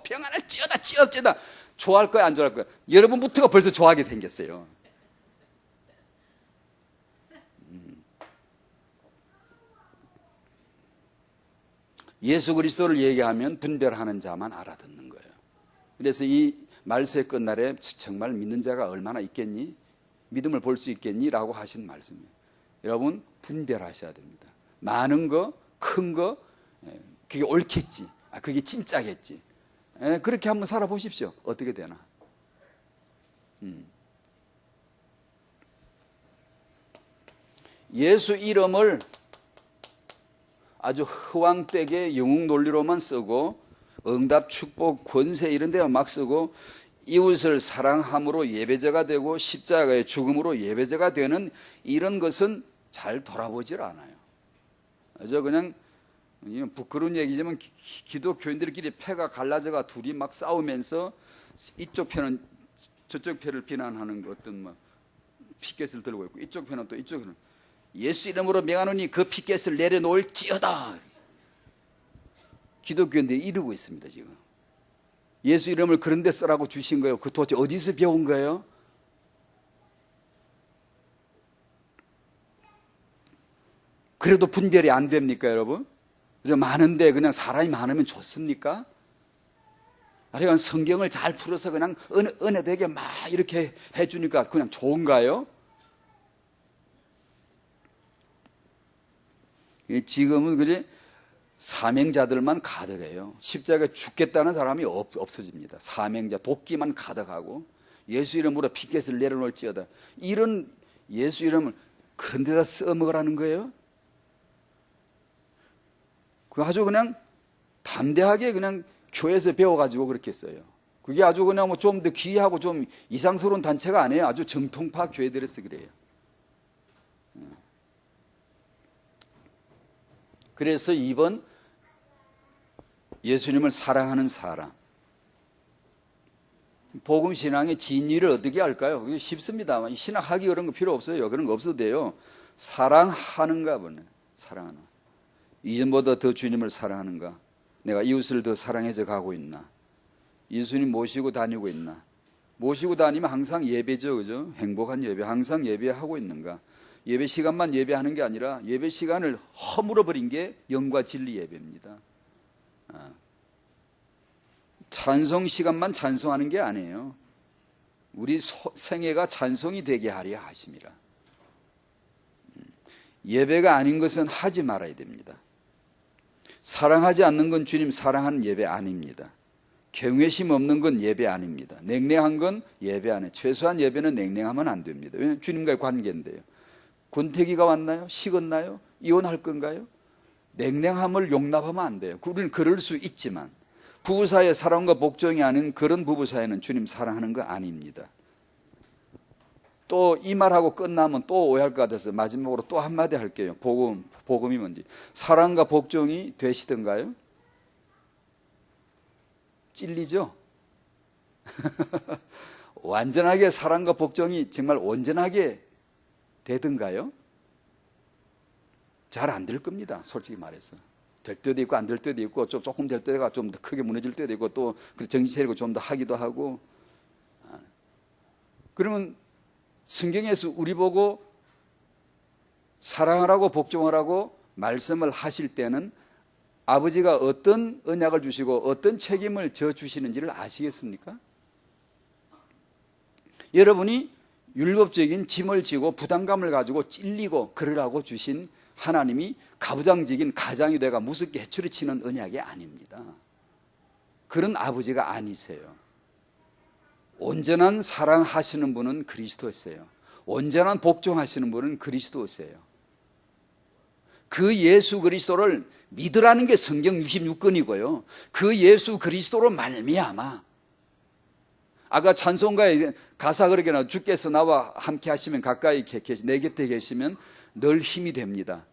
평안할지어다 찌어다. 좋아할 거야 안 좋아할 거야? 여러분부터가 벌써 좋아하게 생겼어요. 예수 그리스도를 얘기하면 분별하는 자만 알아듣는 거예요. 그래서 이 말세 끝날에 정말 믿는 자가 얼마나 있겠니? 믿음을 볼 수 있겠니? 라고 하신 말씀이에요. 여러분 분별하셔야 됩니다. 많은 거, 큰 거, 그게 옳겠지, 그게 진짜겠지, 그렇게 한번 살아보십시오. 어떻게 되나? 예수 이름을 아주 허황되게 영웅 논리로만 쓰고 응답, 축복, 권세 이런 데만 막 쓰고 이웃을 사랑함으로 예배자가 되고 십자가의 죽음으로 예배자가 되는 이런 것은 잘 돌아보질 않아요. 저 그냥 부끄러운 얘기지만 기독교인들끼리 패가 갈라져가 둘이 막 싸우면서 이쪽 편은 저쪽 편을 비난하는 어떤 막 피켓을 들고 있고 이쪽 편은 또 이쪽 편은 예수 이름으로 명하노니 그 피켓을 내려놓을지어다. 기독교인들이 이러고 있습니다. 지금 예수 이름을 그런 데 쓰라고 주신 거예요. 그 도대체 어디서 배운 거예요? 그래도 분별이 안 됩니까, 여러분? 많은데 그냥 사람이 많으면 좋습니까? 아니면 성경을 잘 풀어서 그냥 은혜되게 막 이렇게 해주니까 그냥 좋은가요? 지금은 그지 사명자들만 가득해요. 십자가에 죽겠다는 사람이 없어집니다. 사명자, 도끼만 가득하고 예수 이름으로 피켓을 내려놓을지어다. 이런 예수 이름을 그런 데다 써먹으라는 거예요? 아주 그냥 담대하게 그냥 교회에서 배워가지고 그렇게 써요. 그게 아주 그냥 뭐 좀 더 귀하고 좀 이상스러운 단체가 아니에요. 아주 정통파 교회들에서 그래요. 그래서 2번 예수님을 사랑하는 사람. 복음 신앙의 진리를 어떻게 할까요? 이게 쉽습니다. 신학하기 그런 거 필요 없어요. 그런 거 없어도 돼요. 사랑하는가 보네. 사랑하는. 이전보다 더 주님을 사랑하는가? 내가 이웃을 더 사랑해져 가고 있나? 예수님 모시고 다니고 있나? 모시고 다니면 항상 예배죠, 그죠? 행복한 예배, 항상 예배하고 있는가? 예배 시간만 예배하는 게 아니라 예배 시간을 허물어 버린 게 영과 진리 예배입니다. 찬송 시간만 찬송하는 게 아니에요. 우리 생애가 찬송이 되게 하려 하심이라. 예배가 아닌 것은 하지 말아야 됩니다. 사랑하지 않는 건 주님 사랑하는 예배 아닙니다. 경외심 없는 건 예배 아닙니다. 냉랭한 건 예배 아니에요. 최소한 예배는 냉랭하면 안 됩니다. 왜냐하면 주님과의 관계인데요. 권태기가 왔나요? 식었나요? 이혼할 건가요? 냉랭함을 용납하면 안 돼요. 우리는 그럴 수 있지만 부부 사이의 사랑과 복종이 아닌 그런 부부 사이는 주님 사랑하는 거 아닙니다. 또 이 말하고 끝나면 또 오해할 것 같아서 마지막으로 또 한마디 할게요. 복음이 뭔지. 사랑과 복종이 되시던가요? 찔리죠? 완전하게 사랑과 복종이 정말 온전하게 되던가요? 잘 안 될 겁니다. 솔직히 말해서. 될 때도 있고 안 될 때도 있고 조금 될 때가 좀 더 크게 무너질 때도 있고 또 정신 차리고 좀 더 하기도 하고. 그러면 성경에서 우리 보고 사랑하라고 복종하라고 말씀을 하실 때는 아버지가 어떤 언약을 주시고 어떤 책임을 져 주시는지를 아시겠습니까? 여러분이 율법적인 짐을 지고 부담감을 가지고 찔리고 그러라고 주신 하나님이 가부장적인 가장이 돼가 무섭게 해초리치는 언약이 아닙니다. 그런 아버지가 아니세요. 온전한 사랑하시는 분은 그리스도세요. 온전한 복종하시는 분은 그리스도세요. 그 예수 그리스도를 믿으라는 게 성경 66권이고요. 그 예수 그리스도로 말미암아 아까 찬송가에 가사 그렇게 나와 주께서 나와 함께 하시면 가까이 내 곁에 계시면 늘 힘이 됩니다.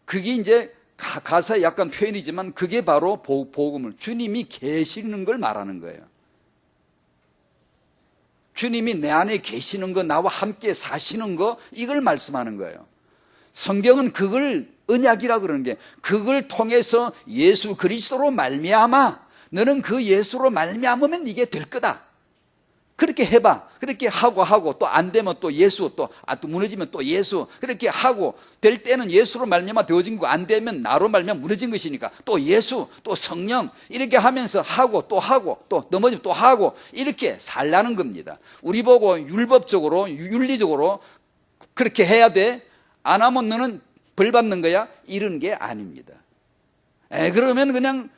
그게 이제 가사의 약간 표현이지만 그게 바로 복음을 주님이 계시는 걸 말하는 거예요. 주님이 내 안에 계시는 거, 나와 함께 사시는 거, 이걸 말씀하는 거예요. 성경은 그걸 언약이라 그러는 게 그걸 통해서 예수 그리스도로 말미암아 너는 그 예수로 말미암으면 이게 될 거다. 그렇게 해봐. 그렇게 하고 또 안 되면 또 예수 또 무너지면 또 예수 그렇게 하고 될 때는 예수로 말미암아 되어진 거고 안 되면 나로 말미암아 무너진 것이니까 또 예수 또 성령 이렇게 하면서 하고 또 넘어지면 또 하고 이렇게 살라는 겁니다. 우리 보고 율법적으로 윤리적으로 그렇게 해야 돼. 안 하면 너는 벌 받는 거야. 이런 게 아닙니다. 그러면 그냥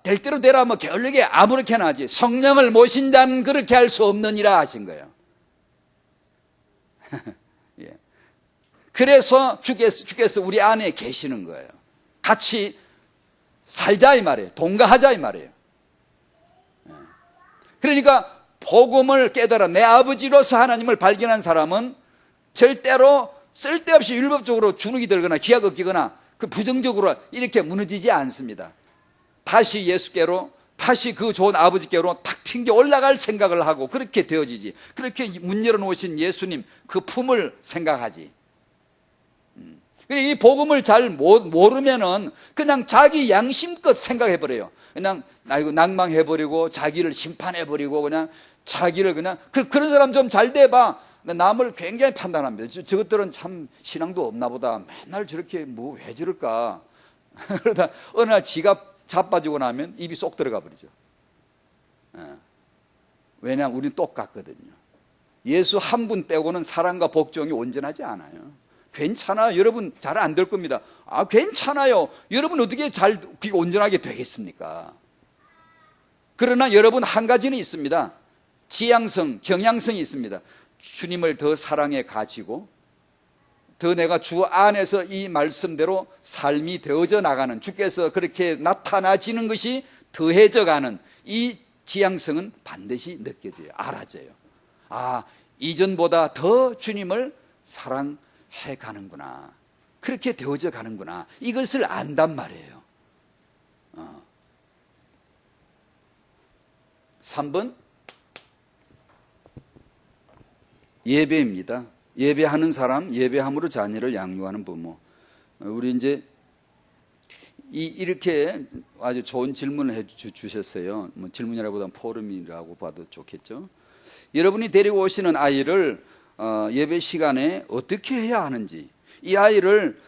될 대로 되라 게을르게 아무렇게나 하지. 성령을 모신 자는 그렇게 할 수 없느니라 하신 거예요. 예. 그래서 주께서 우리 안에 계시는 거예요. 같이 살자 이 말이에요. 동거하자 이 말이에요. 그러니까 복음을 깨달아 내 아버지로서 하나님을 발견한 사람은 절대로 쓸데없이 율법적으로 주눅이 들거나 기약 꺾이거나 그 부정적으로 이렇게 무너지지 않습니다. 다시 예수께로 다시 그 좋은 아버지께로 탁 튕겨 올라갈 생각을 하고 그렇게 되어지지. 그렇게 문 열어놓으신 예수님 그 품을 생각하지. 이 복음을 잘 모르면은 그냥 자기 양심껏 생각해버려요. 그냥 낭망해버리고 자기를 심판해버리고 그냥 자기를 그냥 그런 사람 좀 잘 돼봐. 남을 굉장히 판단합니다. 저것들은 참 신앙도 없나 보다. 맨날 저렇게 왜 저럴까. 그러다 어느 날 지가 자빠지고 나면 입이 쏙 들어가 버리죠. 왜냐하면 우리는 똑같거든요. 예수 한 분 빼고는 사랑과 복종이 온전하지 않아요. 괜찮아요. 여러분 잘 안 될 겁니다. 괜찮아요. 여러분 어떻게 그게 온전하게 되겠습니까? 그러나 여러분 한 가지는 있습니다. 지향성, 경향성이 있습니다. 주님을 더 사랑해 가지고 더 내가 주 안에서 이 말씀대로 삶이 되어져 나가는 주께서 그렇게 나타나지는 것이 더해져 가는 이 지향성은 반드시 느껴져요. 알아져요. 이전보다 더 주님을 사랑해 가는구나. 그렇게 되어져 가는구나. 이것을 안단 말이에요. 3번 예배입니다. 예배하는 사람, 예배함으로 자녀를 양육하는 부모. 우리 이제 이렇게 아주 좋은 질문을 해 주셨어요. 뭐 질문이라기보다는 포럼이라고 봐도 좋겠죠. 여러분이 데리고 오시는 아이를 예배 시간에 어떻게 해야 하는지, 이 아이를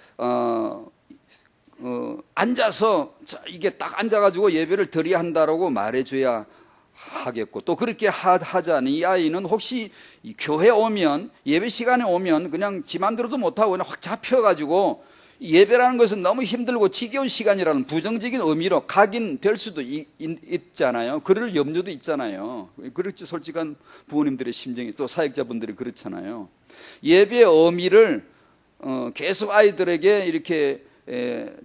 앉아서 이게 딱 앉아가지고 예배를 드려야 한다라고 말해줘야 하겠고, 또 그렇게 하자니 이 아이는 혹시 교회 오면, 예배 시간에 오면 그냥 지 맘대로도 못하고 그냥 확 잡혀가지고 예배라는 것은 너무 힘들고 지겨운 시간이라는 부정적인 의미로 각인될 수도 있잖아요. 그럴 염려도 있잖아요. 그렇죠. 솔직한 부모님들의 심정이, 또 사역자분들이 그렇잖아요. 예배의 의미를 계속 아이들에게 이렇게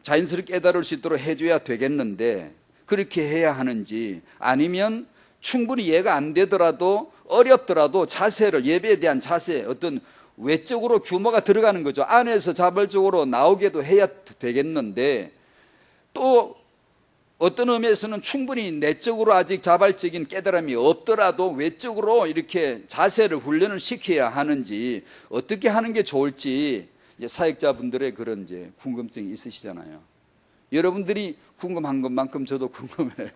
자연스럽게 깨달을 수 있도록 해줘야 되겠는데, 그렇게 해야 하는지, 아니면 충분히 이해가 안 되더라도 어렵더라도 자세를, 예배에 대한 자세, 어떤 외적으로 규모가 들어가는 거죠. 안에서 자발적으로 나오게도 해야 되겠는데, 또 어떤 의미에서는 충분히 내적으로 아직 자발적인 깨달음이 없더라도 외적으로 이렇게 자세를 훈련을 시켜야 하는지, 어떻게 하는 게 좋을지 이제 사역자분들의 그런 이제 궁금증이 있으시잖아요. 여러분들이 궁금한 것만큼 저도 궁금해요.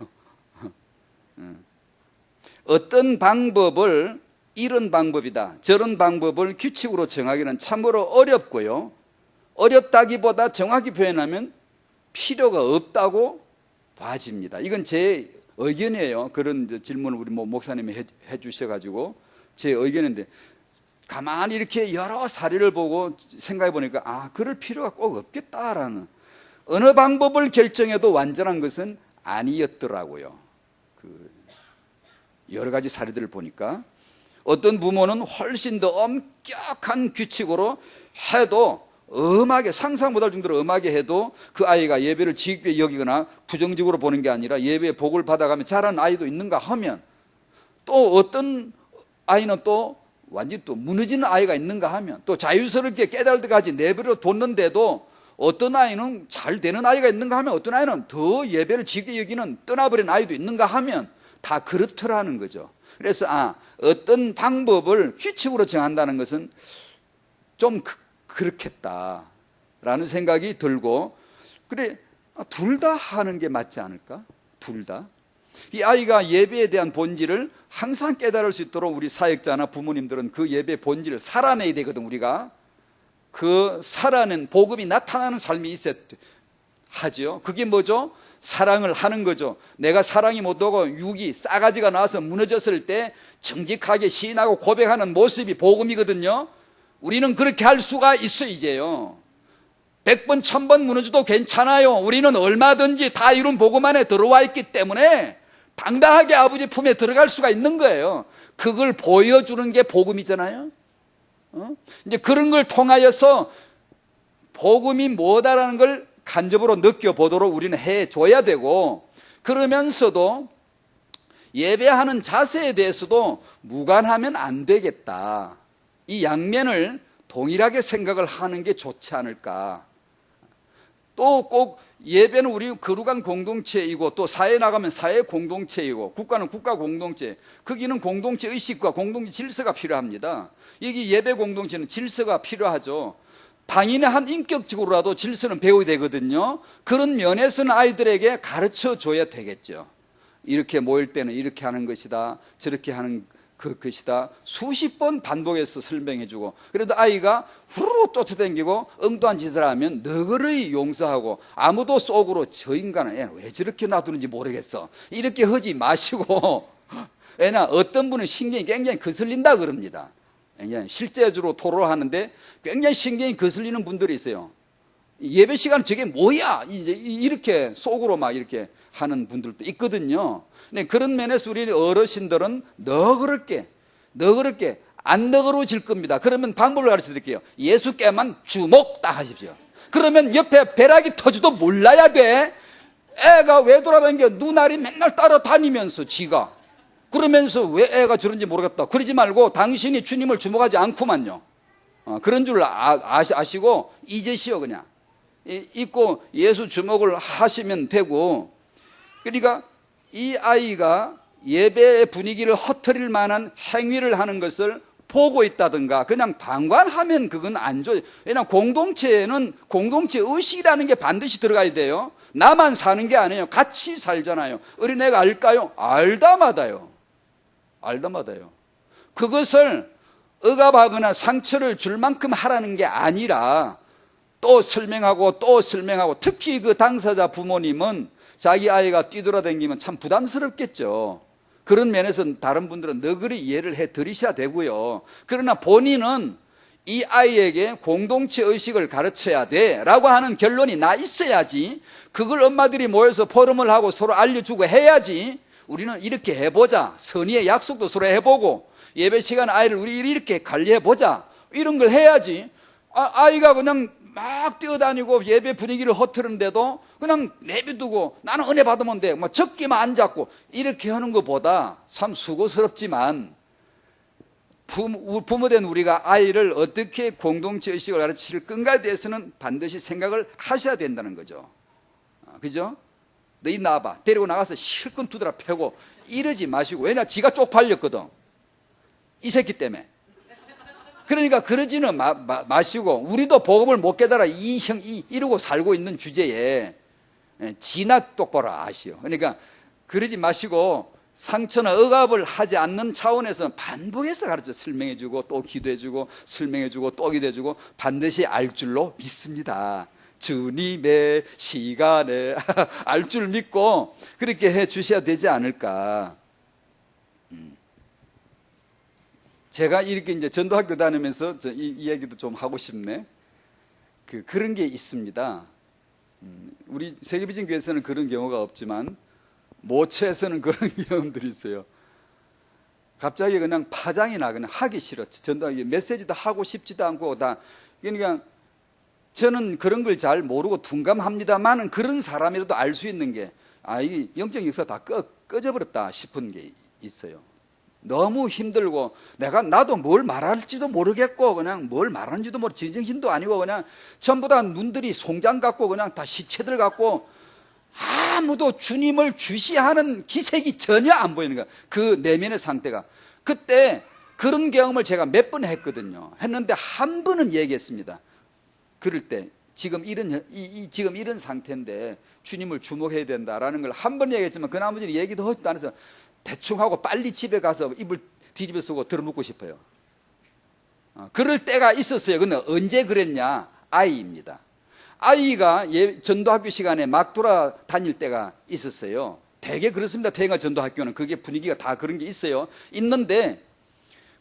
어떤 방법을, 이런 방법이다, 저런 방법을 규칙으로 정하기는 참으로 어렵고요. 어렵다기보다 정확히 표현하면 필요가 없다고 봐집니다. 이건 제 의견이에요. 그런 질문을 우리 목사님이 해 주셔가지고 제 의견인데, 가만히 이렇게 여러 사례를 보고 생각해 보니까 그럴 필요가 꼭 없겠다라는, 어느 방법을 결정해도 완전한 것은 아니었더라고요. 여러 가지 사례들을 보니까 어떤 부모는 훨씬 더 엄격한 규칙으로 해도, 엄하게, 상상 못할 정도로 엄하게 해도 그 아이가 예배를 지겹게 여기거나 부정적으로 보는 게 아니라 예배의 복을 받아가며 자라는 아이도 있는가 하면, 또 어떤 아이는 또 완전히 또 무너지는 아이가 있는가 하면, 또 자유스럽게 깨달을 때까지 내버려 뒀는데도 어떤 아이는 잘 되는 아이가 있는가 하면, 어떤 아이는 더 예배를 지게 여기는 떠나버린 아이도 있는가 하면, 다 그렇더라는 거죠. 그래서 어떤 방법을 규칙으로 정한다는 것은 좀 그렇겠다라는 생각이 들고, 그래, 둘 다 하는 게 맞지 않을까? 둘 다. 이 아이가 예배에 대한 본질을 항상 깨달을 수 있도록 우리 사역자나 부모님들은 그 예배의 본질을 살아내야 되거든. 우리가 그 살아낸 복음이 나타나는 삶이 있어야 하죠. 그게 뭐죠? 사랑을 하는 거죠. 내가 사랑이 못하고 육이 싸가지가 나와서 무너졌을 때 정직하게 시인하고 고백하는 모습이 복음이거든요. 우리는 그렇게 할 수가 있어. 이제요 100번 1000번 무너져도 괜찮아요. 우리는 얼마든지 다 이룬 복음 안에 들어와 있기 때문에 당당하게 아버지 품에 들어갈 수가 있는 거예요. 그걸 보여주는 게 복음이잖아요. 이제 그런 걸 통하여서 복음이 뭐다라는 걸 간접으로 느껴보도록 우리는 해줘야 되고, 그러면서도 예배하는 자세에 대해서도 무관하면 안 되겠다. 이 양면을 동일하게 생각을 하는 게 좋지 않을까. 또 꼭 예배는 우리 거룩한 공동체이고, 또 사회에 나가면 사회 공동체이고, 국가는 국가 공동체, 거기는 공동체 의식과 공동체 질서가 필요합니다. 여기 예배 공동체는 질서가 필요하죠. 당연히 한 인격적으로라도 질서는 배워야 되거든요. 그런 면에서는 아이들에게 가르쳐 줘야 되겠죠. 이렇게 모일 때는 이렇게 하는 것이다, 저렇게 하는 것이다, 수십 번 반복해서 설명해 주고, 그래도 아이가 후루룩 쫓아다니고 엉뚱한 짓을 하면 너그러이 용서하고, 아무도 속으로 저 인간은 애는 왜 저렇게 놔두는지 모르겠어, 이렇게 하지 마시고, 왜냐, 어떤 분은 신경이 굉장히 거슬린다 그럽니다. 실제적으로 토론을 하는데 굉장히 신경이 거슬리는 분들이 있어요. 예배 시간 저게 뭐야, 이렇게 속으로 막 이렇게 하는 분들도 있거든요. 근데 그런 면에서 우리 어르신들은 너그럽게 안 너그러워질 겁니다. 그러면 방법을 가르쳐 드릴게요. 예수께만 주목 딱 하십시오. 그러면 옆에 벼락이 터져도 몰라야 돼. 애가 왜 돌아다니게 눈알이 맨날 따라다니면서 지가, 그러면서 왜 애가 저런지 모르겠다 그러지 말고 당신이 주님을 주목하지 않구만요. 그런 줄 아시고 잊으시오. 그냥 잊고 예수 주목을 하시면 되고, 그러니까 이 아이가 예배의 분위기를 허트릴 만한 행위를 하는 것을 보고 있다든가 그냥 방관하면 그건 안 좋아요. 왜냐하면 공동체에는 공동체 의식이라는 게 반드시 들어가야 돼요. 나만 사는 게 아니에요. 같이 살잖아요. 어린애가 알까요? 알다마다요. 알다마다요. 그것을 억압하거나 상처를 줄 만큼 하라는 게 아니라 또 설명하고 또 설명하고, 특히 그 당사자 부모님은 자기 아이가 뛰돌아다니면 참 부담스럽겠죠. 그런 면에서 다른 분들은 너그리 이해를 해드리셔야 되고요. 그러나 본인은 이 아이에게 공동체 의식을 가르쳐야 돼라고 하는 결론이 나 있어야지, 그걸 엄마들이 모여서 포럼을 하고 서로 알려주고 해야지, 우리는 이렇게 해보자, 선의의 약속도 서로 해보고 예배 시간 아이를 우리 이렇게 관리해보자, 이런 걸 해야지. 아이가 그냥 막 뛰어다니고 예배 분위기를 허트는데도 그냥 내비두고 나는 은혜 받으면 돼, 뭐 적기만 안 잡고 이렇게 하는 것보다 참 수고스럽지만, 부모된 우리가 아이를 어떻게 공동체 의식을 가르칠 건가에 대해서는 반드시 생각을 하셔야 된다는 거죠. 그죠? 너희 나와봐, 데리고 나가서 실컷 두드려 패고 이러지 마시고. 왜냐, 지가 쪽팔렸거든, 이 새끼 때문에. 그러니까 그러지는 마시고, 우리도 복음을 못 깨달아 이러고 살고 있는 주제에 지나 똑바로 아시오. 그러니까 그러지 마시고 상처나 억압을 하지 않는 차원에서 반복해서 가르쳐 설명해주고 또 기도해주고 설명해주고 또 기도해주고 반드시 알 줄로 믿습니다. 주님의 시간에 알 줄 믿고 그렇게 해 주셔야 되지 않을까. 제가 이렇게 이제 전도학교 다니면서 이 얘기도 좀 하고 싶네. 그런 게 있습니다. 우리 세계비전교회에서는 그런 경우가 없지만 모처에서는 그런 경험들이 있어요. 갑자기 그냥 파장이 나, 그냥 하기 싫어. 전도하기 메시지도 하고 싶지도 않고 다. 그러니까 저는 그런 걸 잘 모르고 둔감합니다만은, 그런 사람이라도 알 수 있는 게, 이 영적 역사 다 꺼져버렸다 싶은 게 있어요. 너무 힘들고 나도 뭘 말할지도 모르겠고 그냥 뭘 말하는지도 모르고 진정신도 아니고 그냥 전부 다 눈들이 송장 같고 그냥 다 시체들 같고 아무도 주님을 주시하는 기색이 전혀 안 보이는 거야, 그 내면의 상태가. 그때 그런 경험을 제가 몇 번 했거든요. 했는데 한 번은 얘기했습니다. 그럴 때 지금 이런 상태인데 주님을 주목해야 된다라는 걸 한 번 얘기했지만 그 나머지는 얘기도 하지도 않아서 대충 하고 빨리 집에 가서 이불 뒤집어 쓰고 들어눕고 싶어요. 그럴 때가 있었어요. 근데 언제 그랬냐? 아이입니다. 아이가 전도학교 시간에 막 돌아다닐 때가 있었어요. 되게 그렇습니다. 태영아 전도학교는 그게 분위기가 다 그런 게 있어요. 있는데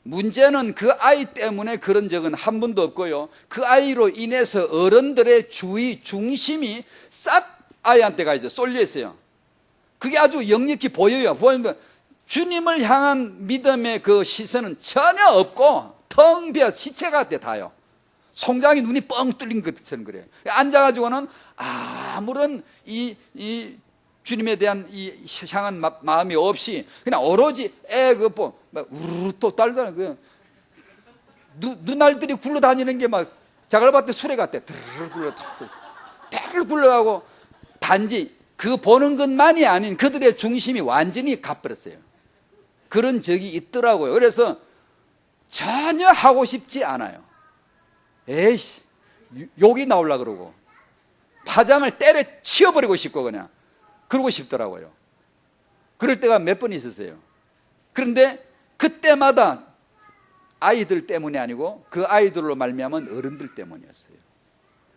문제는 그 아이 때문에 그런 적은 한 번도 없고요. 그 아이로 인해서 어른들의 주의 중심이 싹 아이한테 가 있어요. 쏠려 있어요. 그게 아주 역력히 보여요. 보니까 주님을 향한 믿음의 그 시선은 전혀 없고 텅 비어 시체 같아 다요. 송장이 눈이 뻥 뚫린 것처럼 그래요. 앉아가지고는 아무런 이 주님에 대한 향한 마음이 없이 그냥 오로지 우르르 또 딸다는 그 눈알들이 굴러다니는 게 막 자갈밭에 수레 같아. 대를 굴러가고 단지 그 보는 것만이 아닌 그들의 중심이 완전히 가버렸어요. 그런 적이 있더라고요. 그래서 전혀 하고 싶지 않아요. 에이, 욕이 나오려고 그러고 파장을 때려 치워버리고 싶고 그냥 그러고 싶더라고요. 그럴 때가 몇 번 있었어요. 그런데 그때마다 아이들 때문이 아니고 그 아이들로 말미암은 어른들 때문이었어요.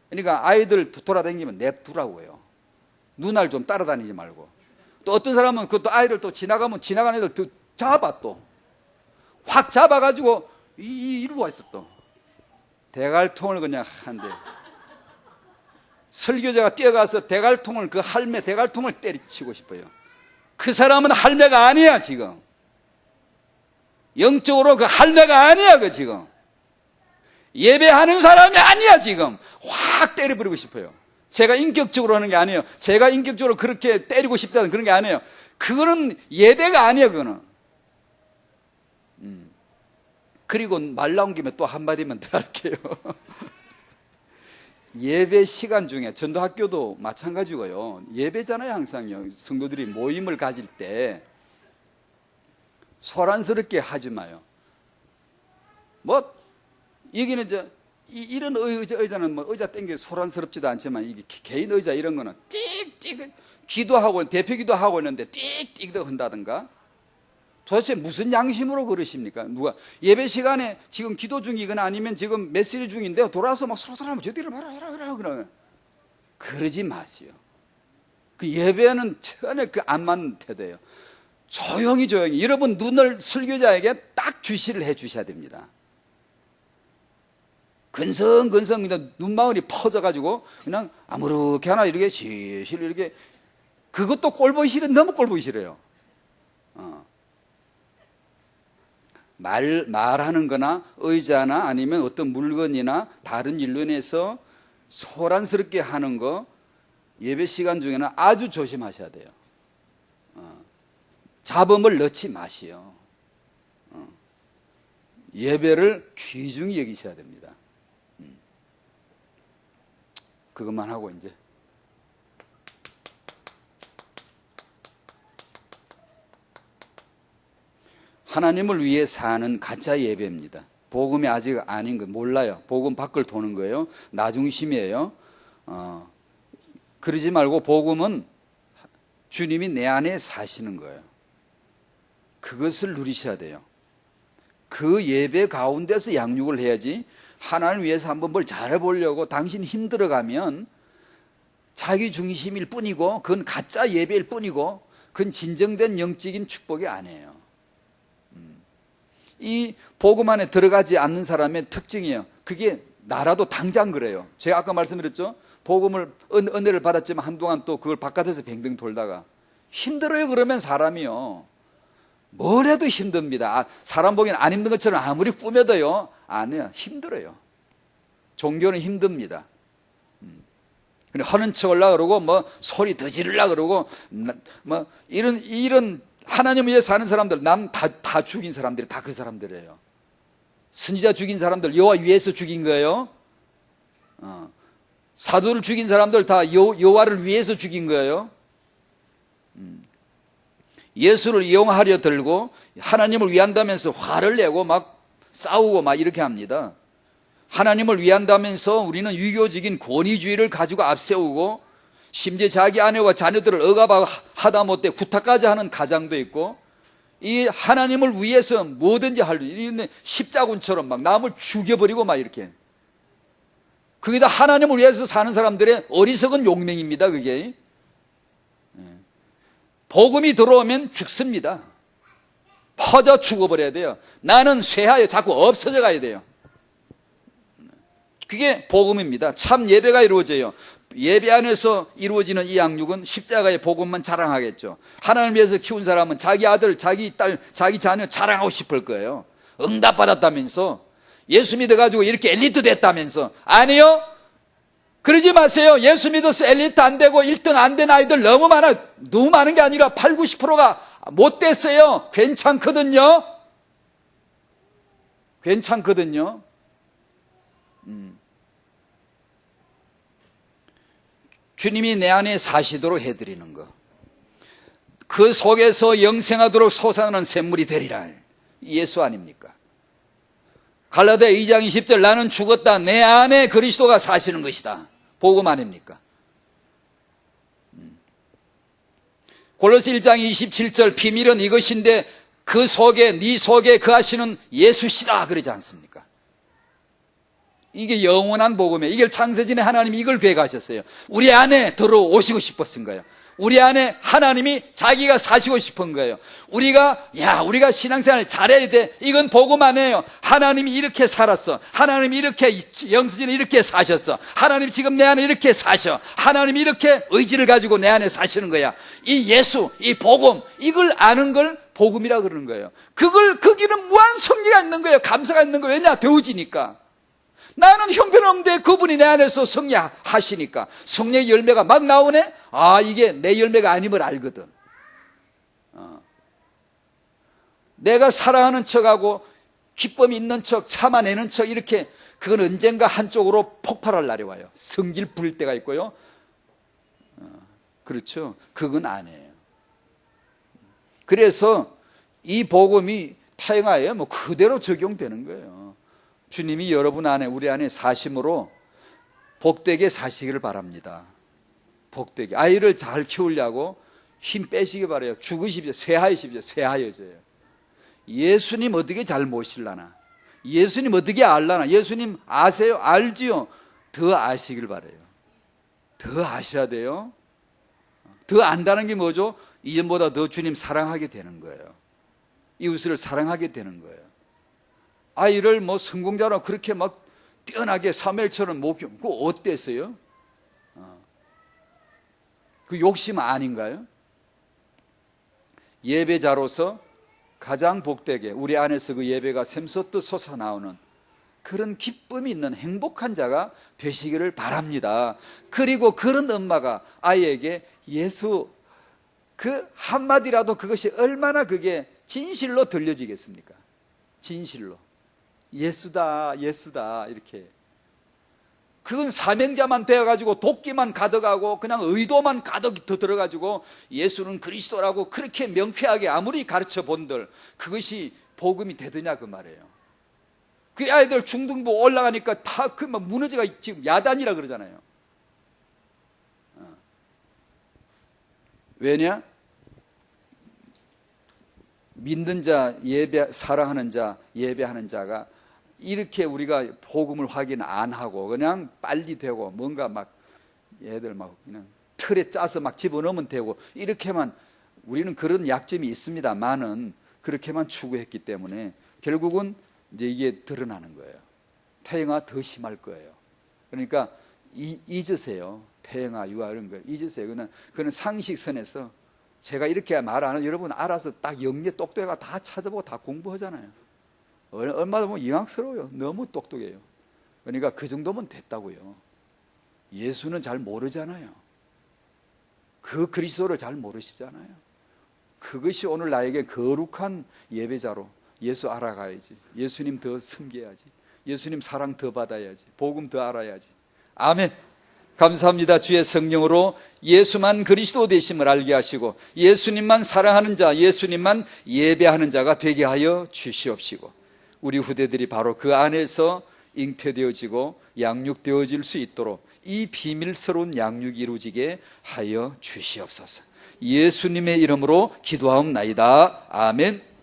그러니까 아이들 돌아다니면 냅두라고요. 눈알 좀 따라다니지 말고. 또 어떤 사람은 그것도 아이를 또 지나가면 지나가는 애들 또 잡아, 또 확 잡아가지고 이러고 있어. 또 대갈통을 그냥 한대. 설교자가 뛰어가서 대갈통을, 그 할매 대갈통을 때리치고 싶어요. 그 사람은 할매가 아니야. 지금 영적으로 그 할매가 아니야. 그 지금 예배하는 사람이 아니야. 지금 확 때려버리고 싶어요. 제가 인격적으로 하는 게 아니에요. 제가 인격적으로 그렇게 때리고 싶다는 그런 게 아니에요. 그거는 예배가 아니에요. 그거는 그리고 말 나온 김에 또 한마디만 더 할게요. 예배 시간 중에 전도학교도 마찬가지고요. 예배잖아요, 항상요. 성도들이 모임을 가질 때 소란스럽게 하지 마요. 뭐 여기는 이런 의자는 뭐 의자 땡겨 소란스럽지도 않지만 이게 개인 의자 이런 거는 띡띡 기도하고 대표 기도하고 있는데 띡띡 한다든가. 도대체 무슨 양심으로 그러십니까? 누가 예배 시간에 지금 기도 중이거나 아니면 지금 메시지 중인데 돌아서 막 서로서로 저들을 말하라 그러는 그러지 마세요. 그 예배는 전혀 안 맞는 태도예요. 조용히 여러분 눈을 설교자에게 딱 주시를 해 주셔야 됩니다. 근성근성 그냥 눈망울이 퍼져가지고 그냥 아무렇게 하나 이렇게 실실 이렇게 그것도 꼴보기 싫어. 너무 꼴보기 싫어요. 말하는 거나 의자나 아니면 어떤 물건이나 다른 일로 인해서 소란스럽게 하는 거 예배 시간 중에는 아주 조심하셔야 돼요. 잡음을 넣지 마시오. 예배를 귀중히 여기셔야 됩니다. 그것만 하고 이제 하나님을 위해 사는 가짜 예배입니다. 복음이 아직 아닌 거 몰라요. 복음 밖을 도는 거예요. 나중심이에요. 그러지 말고 복음은 주님이 내 안에 사시는 거예요. 그것을 누리셔야 돼요. 그 예배 가운데서 양육을 해야지 하나님을 위해서 한번 뭘 잘해보려고 당신 힘들어가면 자기 중심일 뿐이고 그건 가짜 예배일 뿐이고 그건 진정된 영적인 축복이 아니에요. 이 복음 안에 들어가지 않는 사람의 특징이에요. 그게 나라도 당장 그래요. 제가 아까 말씀드렸죠. 복음을 은혜를 받았지만 한동안 또 그걸 바깥에서 뱅뱅 돌다가 힘들어요. 그러면 사람이요 뭘 해도 힘듭니다. 사람 보기엔 안 힘든 것처럼 아무리 꾸며도요 아니요 힘들어요. 종교는 힘듭니다. 하는 척 하려고 그러고 뭐 소리 더 지르려고 그러고 뭐 이런 하나님을 위해 사는 사람들 남 다 죽인 사람들이 다 그 사람들이에요. 선지자 죽인 사람들 여호와 위해서 죽인 거예요. 사도를 죽인 사람들 다 여호와를 위해서 죽인 거예요. 예수를 이용하려 들고 하나님을 위한다면서 화를 내고 막 싸우고 막 이렇게 합니다. 하나님을 위한다면서 우리는 유교적인 권위주의를 가지고 앞세우고 심지어 자기 아내와 자녀들을 억압하고 하다못해 구타까지 하는 가장도 있고 이 하나님을 위해서 뭐든지 할 이런 십자군처럼 막 남을 죽여버리고 막 이렇게 그게 다 하나님을 위해서 사는 사람들의 어리석은 용맹입니다. 그게 복음이 들어오면 죽습니다. 퍼져 죽어버려야 돼요. 나는 쇠하여 자꾸 없어져 가야 돼요. 그게 복음입니다. 참 예배가 이루어져요. 예배 안에서 이루어지는 이 양육은 십자가의 복음만 자랑하겠죠. 하나님을 위해서 키운 사람은 자기 아들, 자기 딸, 자기 자녀 자랑하고 싶을 거예요. 응답받았다면서 예수 믿어가지고 이렇게 엘리트 됐다면서. 아니요, 그러지 마세요. 예수 믿어서 엘리트 안 되고 1등 안 된 아이들 너무 많은 게 아니라 8, 90%가 못 됐어요. 괜찮거든요. 괜찮거든요. 주님이 내 안에 사시도록 해드리는 것, 그 속에서 영생하도록 솟아나는 샘물이 되리라. 예수 아닙니까? 갈라디아 2장 20절 나는 죽었다 내 안에 그리스도가 사시는 것이다. 복음 아닙니까? 골로새 1장 27절 비밀은 이것인데 그 속에 네 속에 거하시는 예수시다 그러지 않습니까? 이게 영원한 복음이에요. 이게 창세전에 하나님이 이걸 계획하셨어요. 우리 안에 들어오시고 싶었은 거예요. 우리 안에 하나님이 자기가 사시고 싶은 거예요. 우리가 신앙생활 잘해야 돼. 이건 복음 아니에요. 하나님이 이렇게 살았어. 하나님이 이렇게 영수전에 이렇게 사셨어. 하나님 지금 내 안에 이렇게 사셔. 하나님이 이렇게 의지를 가지고 내 안에 사시는 거야. 이 예수, 이 복음, 이걸 아는 걸 복음이라 그러는 거예요. 거기는 무한 성리가 있는 거예요. 감사가 있는 거예요. 왜냐? 배우지니까. 나는 형편없는데 그분이 내 안에서 성례하시니까 성례의 열매가 막 나오네. 이게 내 열매가 아님을 알거든. 내가 사랑하는 척하고 기쁨이 있는 척, 참아내는 척, 이렇게, 그건 언젠가 한쪽으로 폭발할 날이 와요. 성질 부릴 때가 있고요. 그렇죠. 그건 아니에요. 그래서 이 복음이 태영아에 뭐 그대로 적용되는 거예요. 주님이 여러분 안에, 우리 안에 사심으로 복되게 사시기를 바랍니다. 복되게. 아이를 잘 키우려고 힘 빼시기 바라요. 죽으십시오. 쇠하여십시오. 쇠하여져요. 예수님 어떻게 잘 모실라나? 예수님 어떻게 알라나? 예수님 아세요? 알지요? 더 아시길 바라요. 더 아셔야 돼요. 더 안다는 게 뭐죠? 이전보다 더 주님 사랑하게 되는 거예요. 이웃을 사랑하게 되는 거예요. 아이를 뭐 성공자로 그렇게 막 뛰어나게 사무엘처럼 못 키우고, 그거 어땠어요? 그 욕심 아닌가요? 예배자로서 가장 복되게 우리 안에서 그 예배가 샘솟듯 솟아나오는 그런 기쁨이 있는 행복한 자가 되시기를 바랍니다. 그리고 그런 엄마가 아이에게 예수, 그 한마디라도 그것이 얼마나 그게 진실로 들려지겠습니까? 진실로. 예수다, 예수다, 이렇게. 그건 사명자만 되어가지고 도끼만 가득하고 그냥 의도만 가득 들어가지고 예수는 그리스도라고 그렇게 명쾌하게 아무리 가르쳐 본들 그것이 복음이 되더냐 그 말이에요. 그 아이들 중등부 올라가니까 다 그 막 무너져가 지금 야단이라 그러잖아요. 왜냐? 믿는 자, 예배, 사랑하는 자, 예배하는 자가 이렇게 우리가 복음을 확인 안 하고 그냥 빨리 되고 뭔가 막 얘들 막 그냥 틀에 짜서 막 집어넣으면 되고 이렇게만, 우리는 그런 약점이 있습니다만은 그렇게만 추구했기 때문에 결국은 이제 이게 드러나는 거예요. 태영아 더 심할 거예요. 그러니까 잊으세요. 태영아, 유아 이런 거 잊으세요. 그는 상식선에서 제가 이렇게 말 안 해도 여러분 알아서 딱 영계 똑똑해가 다 찾아보고 다 공부하잖아요. 얼마나 보면 영악스러워요. 너무 똑똑해요. 그러니까 그 정도면 됐다고요. 예수는 잘 모르잖아요. 그 그리스도를 잘 모르시잖아요. 그것이 오늘 나에게 거룩한 예배자로 예수 알아가야지. 예수님 더 섬겨야지. 예수님 사랑 더 받아야지. 복음 더 알아야지. 아멘. 감사합니다. 주의 성령으로 예수만 그리스도 되심을 알게 하시고 예수님만 사랑하는 자, 예수님만 예배하는 자가 되게 하여 주시옵시고 우리 후대들이 바로 그 안에서 잉태되어지고 양육되어질 수 있도록 이 비밀스러운 양육이 이루어지게 하여 주시옵소서. 예수님의 이름으로 기도하옵나이다. 아멘.